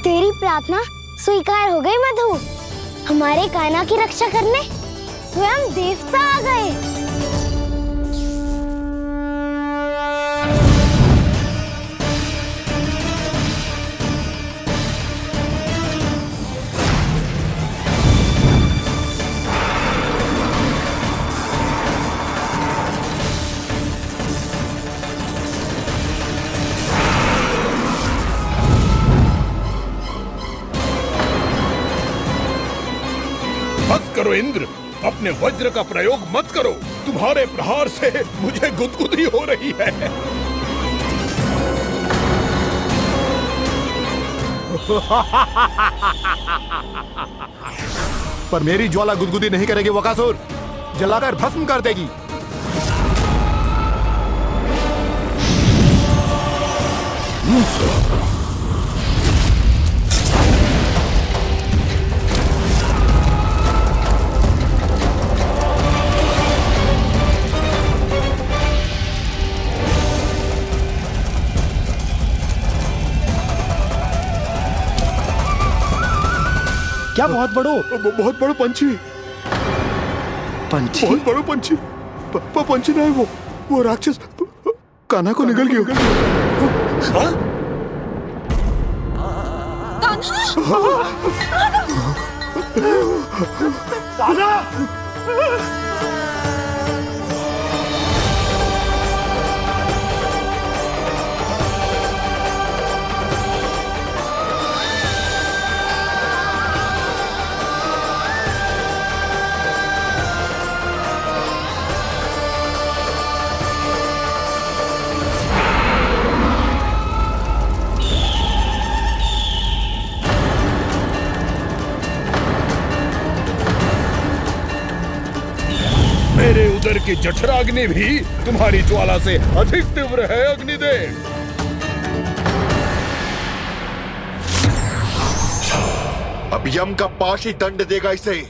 तेरी प्रार्थना स्वीकार हो गई मधु। हमारे कान्हा की रक्षा करने स्वयं देवता आ गए। करो इंद्र, अपने वज्र का प्रयोग मत करो। तुम्हारे प्रहार से मुझे गुदगुदी हो रही है। पर मेरी ज्वाला गुदगुदी नहीं करेगी वकासुर, जलाकर भस्म कर देगी। क्या बहुत बड़ो पंछी, पंछी, बहुत बड़ो पंछी। पंछी ना है वो राक्षस कान्हा को निगल गया। मेरे उदर की जठराग्नि भी तुम्हारी ज्वाला से अधिक तीव्र है अग्निदेव। अब यम का पाश ही दंड देगा इसे।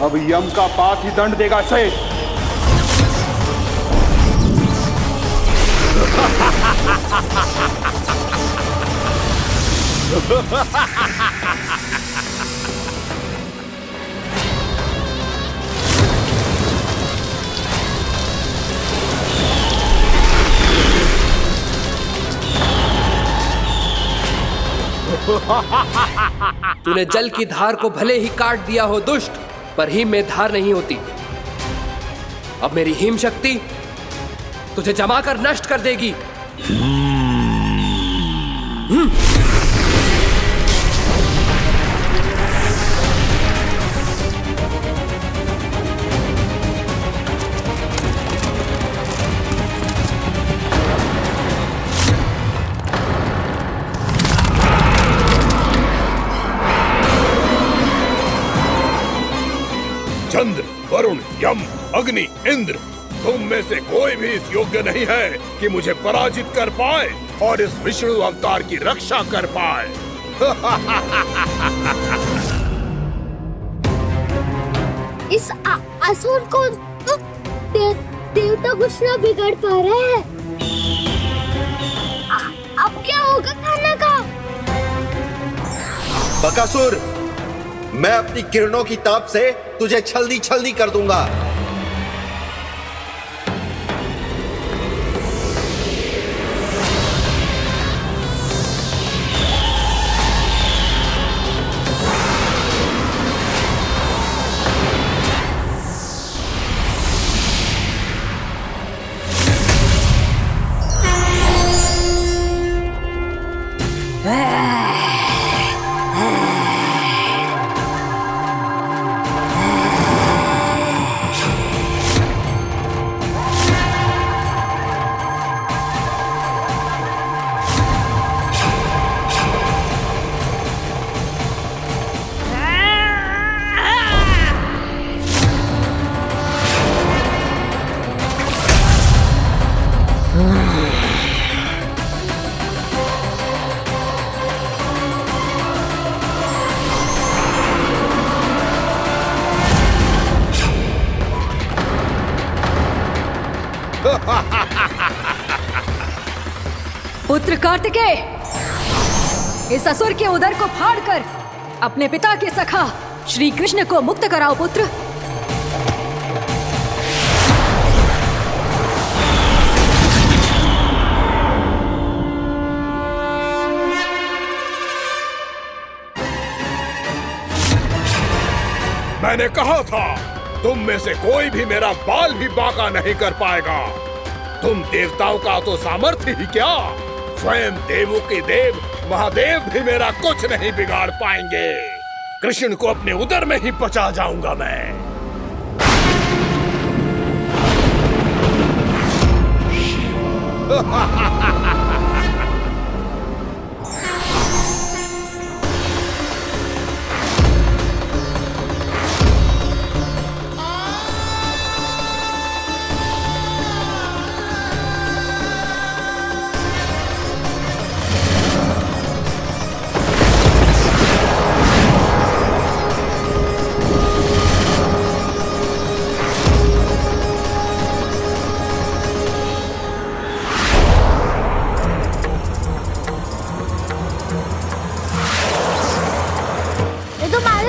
अब यम का पास ही दंड देगा इसे। तूने जल की धार को भले ही काट दिया हो दुष्ट, पर हिम में धार नहीं होती। अब मेरी हिम शक्ति तुझे जमा कर नष्ट कर देगी। चंद्र, वरुण, यम, अग्नि, इंद्र, तुम में से कोई भी इस योग्य नहीं है कि मुझे पराजित कर पाए और इस विष्णु अवतार की रक्षा कर पाए। इस असुर को तो देवता कुछ ना बिगाड़ पा रहे हैं। अब क्या होगा खाना का? बकासुर, मैं अपनी किरणों की ताप से तुझे छल्दी छल्दी कर दूंगा। पुत्र कार्तिकेय, इस असुर के उदर को फाड़कर अपने पिता के सखा श्री कृष्ण को मुक्त कराओ पुत्र। मैंने कहा था, तुम में से कोई भी मेरा बाल भी बांका नहीं कर पाएगा। तुम देवताओं का तो सामर्थ्य ही क्या, स्वयं देवों के देव महादेव भी मेरा कुछ नहीं बिगाड़ पाएंगे। कृष्ण को अपने उदर में ही पचा जाऊंगा मैं।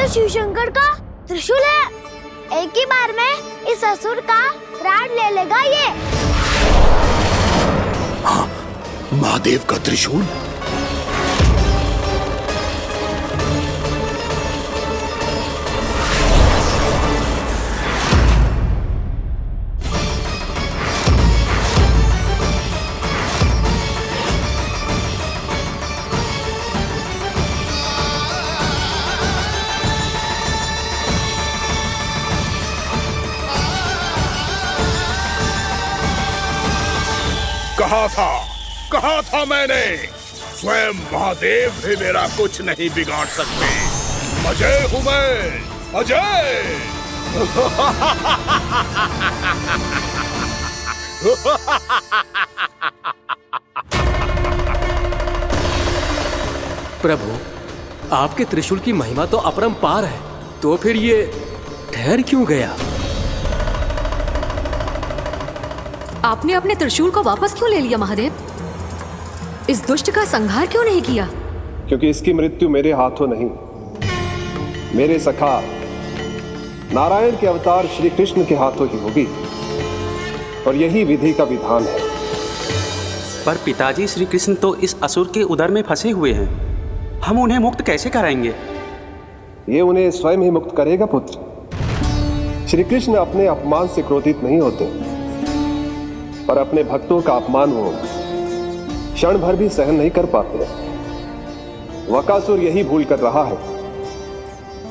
शिव शंकर का त्रिशूल है। एक ही बार में इस असुर का प्राण ले लेगा ये। हाँ, महादेव का त्रिशूल। कहा था मैंने, स्वयं महादेव भी मेरा कुछ नहीं बिगाड़ सकते। अजय हूं मैं, अजय। प्रभु, आपके त्रिशूल की महिमा तो अपरंपार है, तो फिर ये ठहर क्यों गया? आपने अपने त्रिशूल को वापस क्यों ले लिया महादेव? इस दुष्ट का संहार क्यों नहीं किया? क्योंकि इसकी मृत्यु मेरे हाथों नहीं, मेरे सखा नारायण के अवतार श्री कृष्ण के हाथों ही होगी, और यही विधि का विधान है। पर पिताजी, श्री कृष्ण तो इस असुर के उदर में फंसे हुए हैं, हम उन्हें मुक्त कैसे कराएंगे? ये उन्हें स्वयं ही मुक्त करेगा पुत्र। श्री कृष्ण अपने अपमान से क्रोधित नहीं होते, पर अपने भक्तों का अपमान वो क्षण भर भी सहन नहीं कर पाते। वकासुर यही भूल कर रहा है,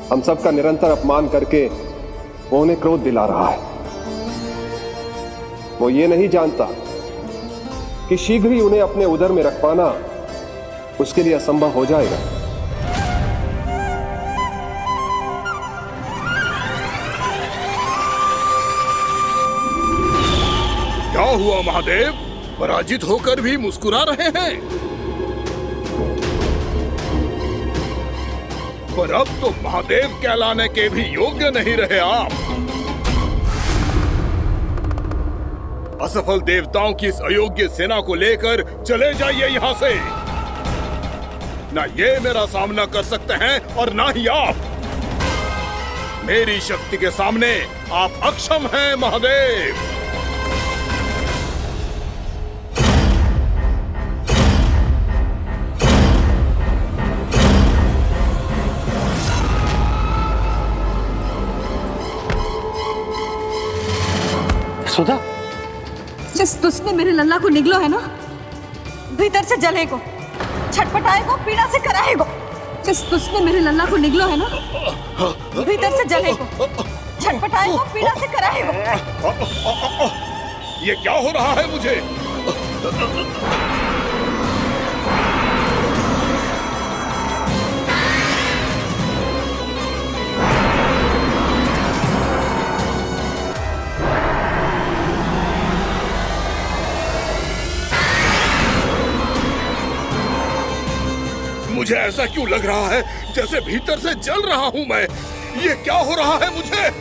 हम सबका निरंतर अपमान करके वो उन्हें क्रोध दिला रहा है। वो ये नहीं जानता कि शीघ्र ही उन्हें अपने उदर में रख पाना उसके लिए असंभव हो जाएगा। क्या हुआ महादेव, पराजित होकर भी मुस्कुरा रहे हैं? पर अब तो महादेव कहलाने के भी योग्य नहीं रहे आप। असफल देवताओं की इस अयोग्य सेना को लेकर चले जाइए यहाँ से। ना ये मेरा सामना कर सकते हैं और ना ही आप। मेरी शक्ति के सामने आप अक्षम हैं महादेव। सुधा, जिस दुष्ट ने मेरे लल्ला को निगलो है ना, भीतर से जलेगो, छटपटाएगो, पीड़ा से कराएगो। जिस दुष्ट ने मेरे लल्ला को निगलो है ना, भीतर से जलेगो, छटपटाएगो, पीड़ा से कराएगो। ये क्या हो रहा है मुझे? मुझे ऐसा क्यों लग रहा है जैसे भीतर से जल रहा हूं मैं? ये क्या हो रहा है मुझे?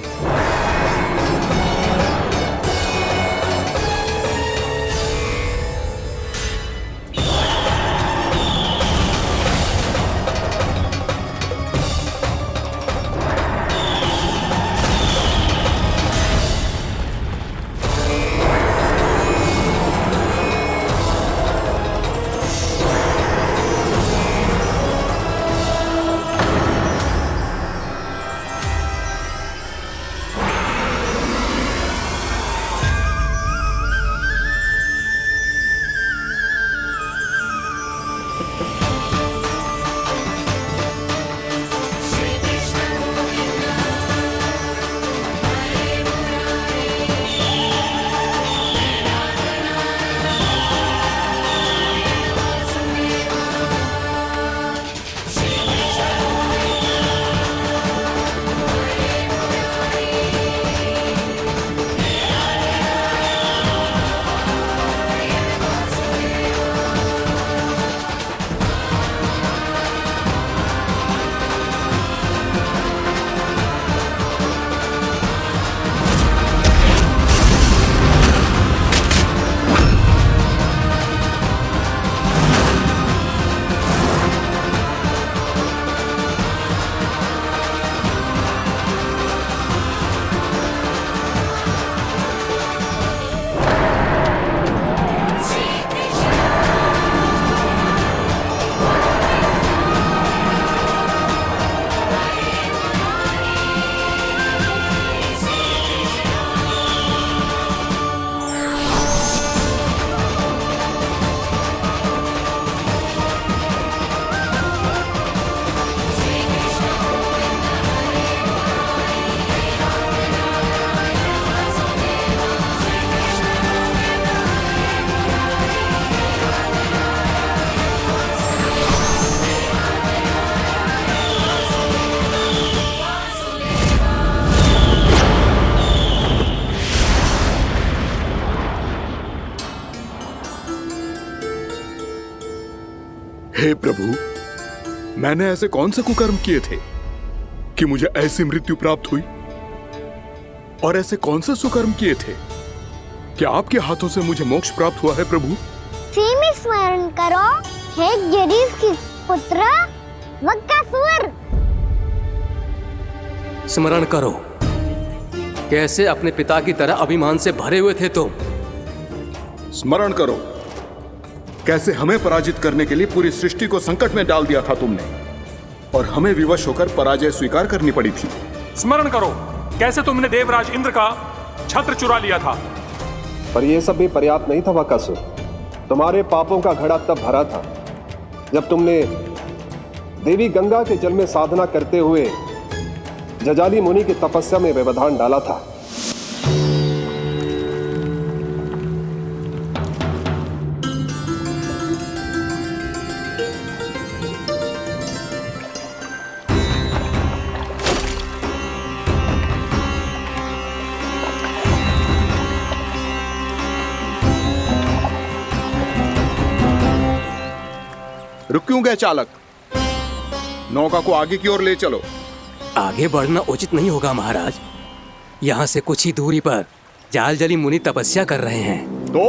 हे प्रभु, मैंने ऐसे कौन से कुकर्म किए थे कि मुझे ऐसी मृत्यु प्राप्त हुई? और ऐसे कौन से सुकर्म किए थे कि आपके हाथों से मुझे मोक्ष प्राप्त हुआ है प्रभु? स्मरण करो, हे गिरीश की पुत्र बकासुर। स्मरण करो, कैसे अपने पिता की तरह अभिमान से भरे हुए थे तुम। स्मरण करो, कैसे हमें पराजित करने के लिए पूरी सृष्टि को संकट में डाल दिया था तुमने, और हमें विवश होकर पराजय स्वीकार करनी पड़ी थी। स्मरण करो, कैसे तुमने देवराज इंद्र का छत्र चुरा लिया था। पर यह सब भी पर्याप्त नहीं था बकासुर। तुम्हारे पापों का घड़ा तब भरा था जब तुमने देवी गंगा के जल में साधना करते हुए जजाली मुनि की तपस्या में व्यवधान डाला था। रुक क्यों गए चालक? नौका को आगे की ओर ले चलो। आगे बढ़ना उचित नहीं होगा महाराज। यहाँ से कुछ ही दूरी पर जालजली मुनि तपस्या कर रहे हैं। तो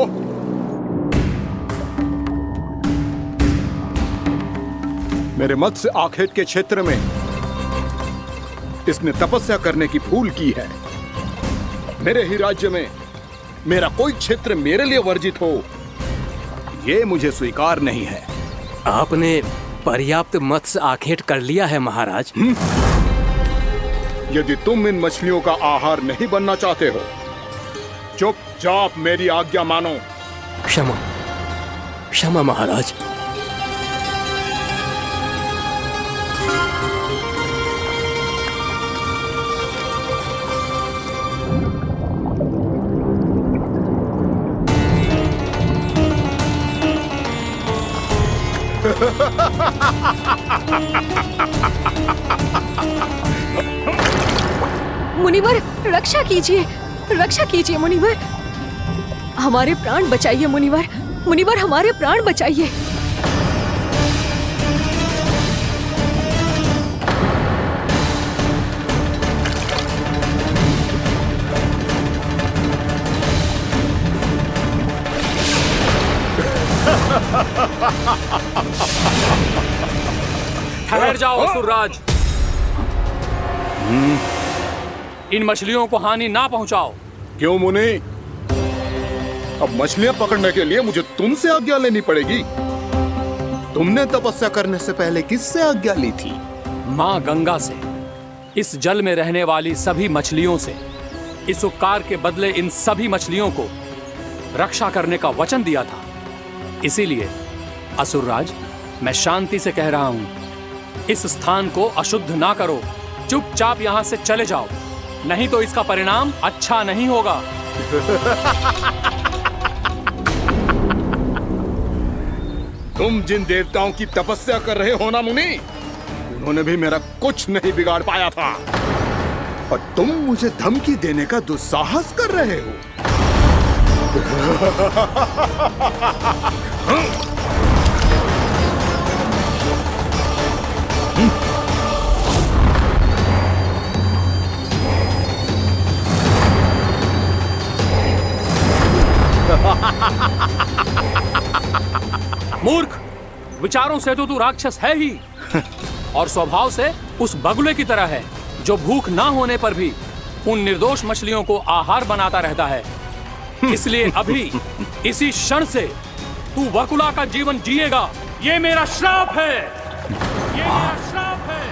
मेरे मत्स्य आखेट के क्षेत्र में इसने तपस्या करने की भूल की है। मेरे ही राज्य में मेरा कोई क्षेत्र मेरे लिए वर्जित हो, यह मुझे स्वीकार नहीं है। आपने पर्याप्त मत्स्य आखेट कर लिया है महाराज। यदि तुम इन मछलियों का आहार नहीं बनना चाहते हो, चुपचाप मेरी आज्ञा मानो। क्षमा, क्षमा महाराज। मुनिवर, रक्षा कीजिए, रक्षा कीजिए मुनिवर, हमारे प्राण बचाइए मुनिवर, मुनिवर हमारे प्राण बचाइए। ठहर जाओ असुरराज, इन मछलियों को हानि ना पहुंचाओ। क्यों मुनि? अब मछलियां पकड़ने के लिए मुझे तुमसे आज्ञा लेनी पड़ेगी। तुमने तपस्या करने से पहले किससे आज्ञा ली थी? माँ गंगा से, इस जल में रहने वाली सभी मछलियों से। इस उपकार के बदले इन सभी मछलियों को रक्षा करने का वचन दिया था। इसीलिए असुरराज, मैं शांति से कह रहा हूं, इस स्थान को अशुद्ध ना करो, चुपचाप यहां से चले जाओ, नहीं तो इसका परिणाम अच्छा नहीं होगा। तुम जिन देवताओं की तपस्या कर रहे हो ना मुनि, उन्होंने भी मेरा कुछ नहीं बिगाड़ पाया था, और तुम मुझे धमकी देने का दुस्साहस कर रहे हो। मूर्ख, विचारों से तो तू राक्षस है ही, और स्वभाव से उस बगुले की तरह है जो भूख ना होने पर भी उन निर्दोष मछलियों को आहार बनाता रहता है। इसलिए अभी इसी क्षण से तू बकुला का जीवन जिएगा। ये मेरा श्राप है, ये मेरा श्राप है।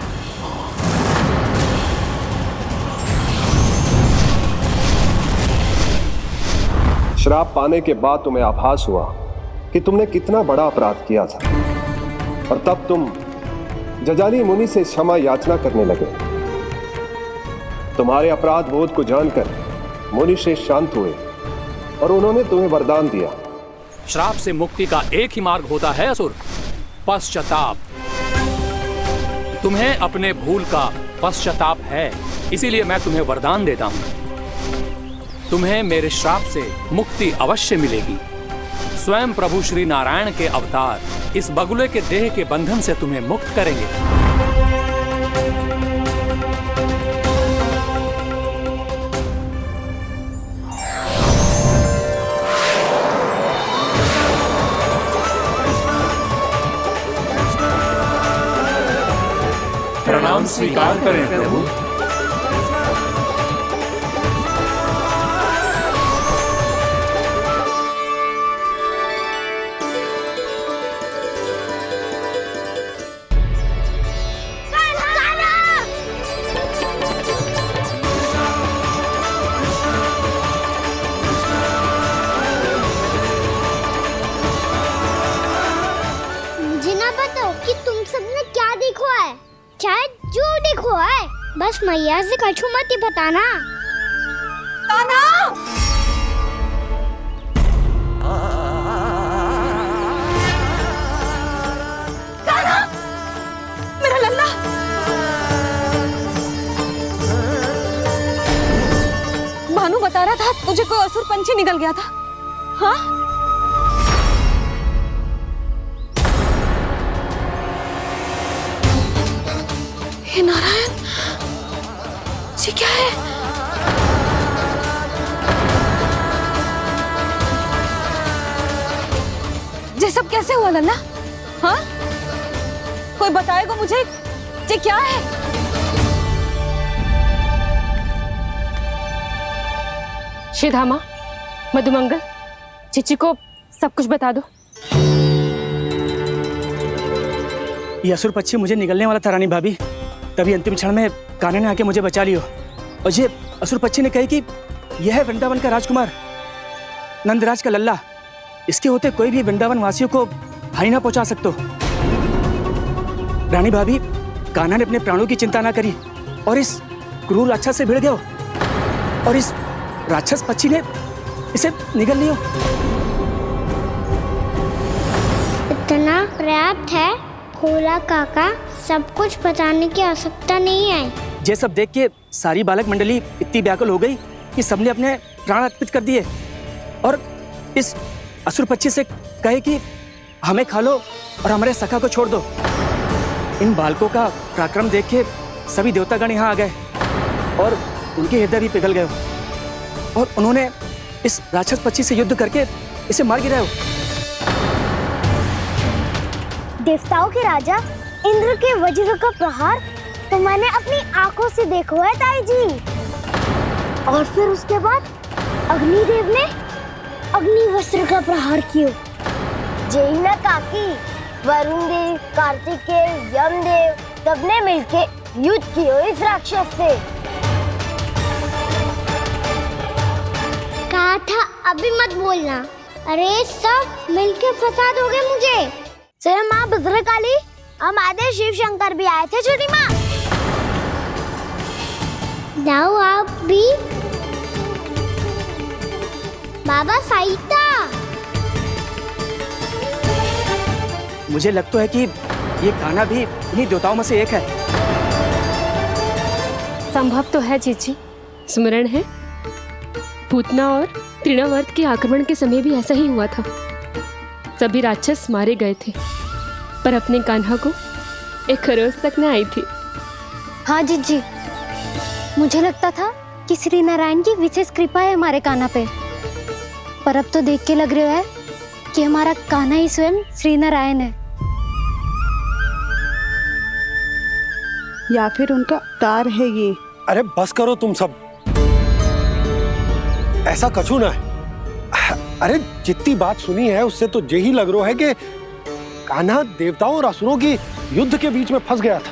श्राप पाने के बाद तुम्हें आभास हुआ कि तुमने कितना बड़ा अपराध किया था, और तब तुम जजाली मुनि से क्षमा याचना करने लगे। तुम्हारे अपराध बोध को जानकर मुनि श्रेष्ठ शांत हुए और उन्होंने तुम्हें वरदान दिया। श्राप से मुक्ति का एक ही मार्ग होता है असुर, पश्चाताप। तुम्हें अपने भूल का पश्चाताप है, इसीलिए मैं तुम्हें वरदान देता हूं। तुम्हें मेरे श्राप से मुक्ति अवश्य मिलेगी। स्वयं प्रभु श्री नारायण के अवतार इस बगुले के देह के बंधन से तुम्हें मुक्त करेंगे। हम स्वीकार करें प्रभु। मुझे ना बताओ कि तुम सबने क्या देखो है, चाहे जो देखो है, बस मैया से कछु मत ही बताना। कान्हा! कान्हा! मेरा लल्ला! भानु बता रहा था तुझे कोई असुर पंछी निकल गया था। हाँ? हे नारायण, ये क्या है? ये सब कैसे हुआ लल्ला? हाँ? कोई बताएगा मुझे ये क्या है? श्रीधामा, मधुमंगल, चिची को सब कुछ बता दो। ये असुर पक्षी मुझे निगलने वाला था रानी भाभी, तभी अंतिम क्षण में कान्हा ने आके मुझे बचा लियो। और ये असुर पक्षी ने कही कि यह है वृंदावन का राजकुमार, नंदराज का लल्ला। इसके होते कोई भी वृंदावन वासियों को हानि ना पहुंचा सकते। रानी भाभी, कान्हा ने अपने प्राणों की चिंता ना करी और इस क्रूर राक्षस से भिड़ गयो और इस राक्षस पक्षी ने इसे निगल लियो। इतना पर्याप्त है भोला काका, सब कुछ बताने की आवश्यकता नहीं है। ये सब देख के सारी बालक मंडली इतनी व्याकुल हो गई कि सबने अपने प्राण अर्पित कर दिए और इस असुर पक्षी से कहे कि हमें खा लो और हमारे सखा को छोड़ दो। इन बालकों का पराक्रम देख के सभी देवतागण यहाँ आ गए और उनके हृदय भी पिघल गए और उन्होंने इस राक्षस पक्षी से युद्ध करके इसे मार गिराया। देवताओं के राजा इंद्र के वज्र का प्रहार तो मैंने अपनी आंखों से देखा है ताई जी। और फिर उसके बाद अग्निदेव ने अग्निवस्त्र का प्रहार किया। जय ना काकी, वरुण देव, कार्तिकेय, यमदेव सबने मिलके युद्ध किया इस राक्षस से। कहा था अभी मत बोलना। अरे सब मिलके फंसा दोगे मुझे। जय माँ भद्रकाली, हमारे शिव शंकर भी आए थे छोटी माँ। जाओ आप भी। बाबा साईता, मुझे लगता है कि ये कान्हा भी इन्हीं देवताओं में से एक है। संभव तो है चीची, स्मरण है पूतना और तृणावर्त के आक्रमण के समय भी ऐसा ही हुआ था। सभी राक्षस मारे गए थे पर अपने कान्हा को एक खरोच तक न आई थी। हाँ जीजी, मुझे लगता था कि श्री नारायण की विशेष कृपा है हमारे कान्हा पे, पर अब तो देख के लग रहा है कि हमारा कान्हा ही स्वयं श्री नारायण है। या फिर उनका अवतार है ये। अरे बस करो तुम सब, ऐसा कछु ना है। अरे जितनी बात सुनी है उससे तो यही लग रहा है कि कान्हा देवताओं और असुरों की युद्ध के बीच में फंस गया था।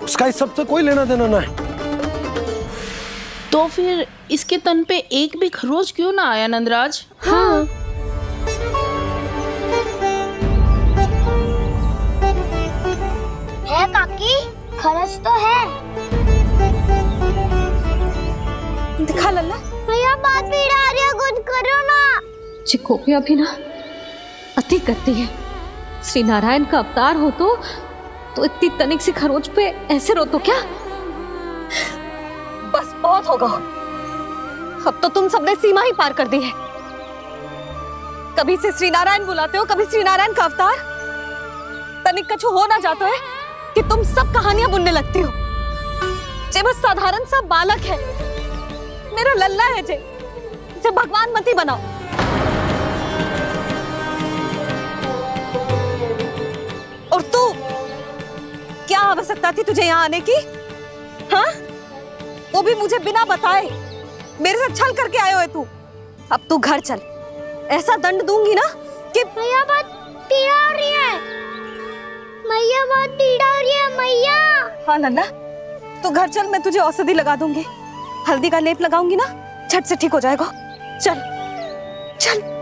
उसका इस सब से कोई लेना देना ना है। तो फिर इसके तन पे एक भी खरोच क्यों ना आया नंदराज? हाँ। है काकी, खरच तो है। दिखा लल्ला। भैया बात पीड़ा आ रही है, कुछ करो ना। चिकोपिया भी ना अति करती है। श्री नारायण का अवतार हो तो इतनी तनिक सी खरोच पे ऐसे रो तो क्या? बस बहुत होगा। अब तो तुम सबने सीमा ही पार कर दी है। कभी से श्री नारायण बुलाते हो, कभी श्री नारायण का अवतार। तनिक कछु हो ना जाता है कि तुम सब कहानियां बुनने लगती हो। जे बस साधारण सा बालक है, मेरा लल्ला है जे, इसे भगवान मत ही बनाओ। और तू क्या आवश्यकता थी तुझे यहाँ आने की? हाँ, वो भी मुझे बिना बताए। मेरे साथ छल करके आयो है तू। अब तू घर चल, ऐसा दंड दूंगी ना कि मैया बहुत पीड़ा हो रही है। मैया बहुत पीड़ा हो रही है मैया। हाँ नन्ना, तू घर चल, मैं तुझे औषधि लगा दूंगी। हल्दी का लेप लगाऊंगी ना, झट से ठीक हो जाएगा। चल चल।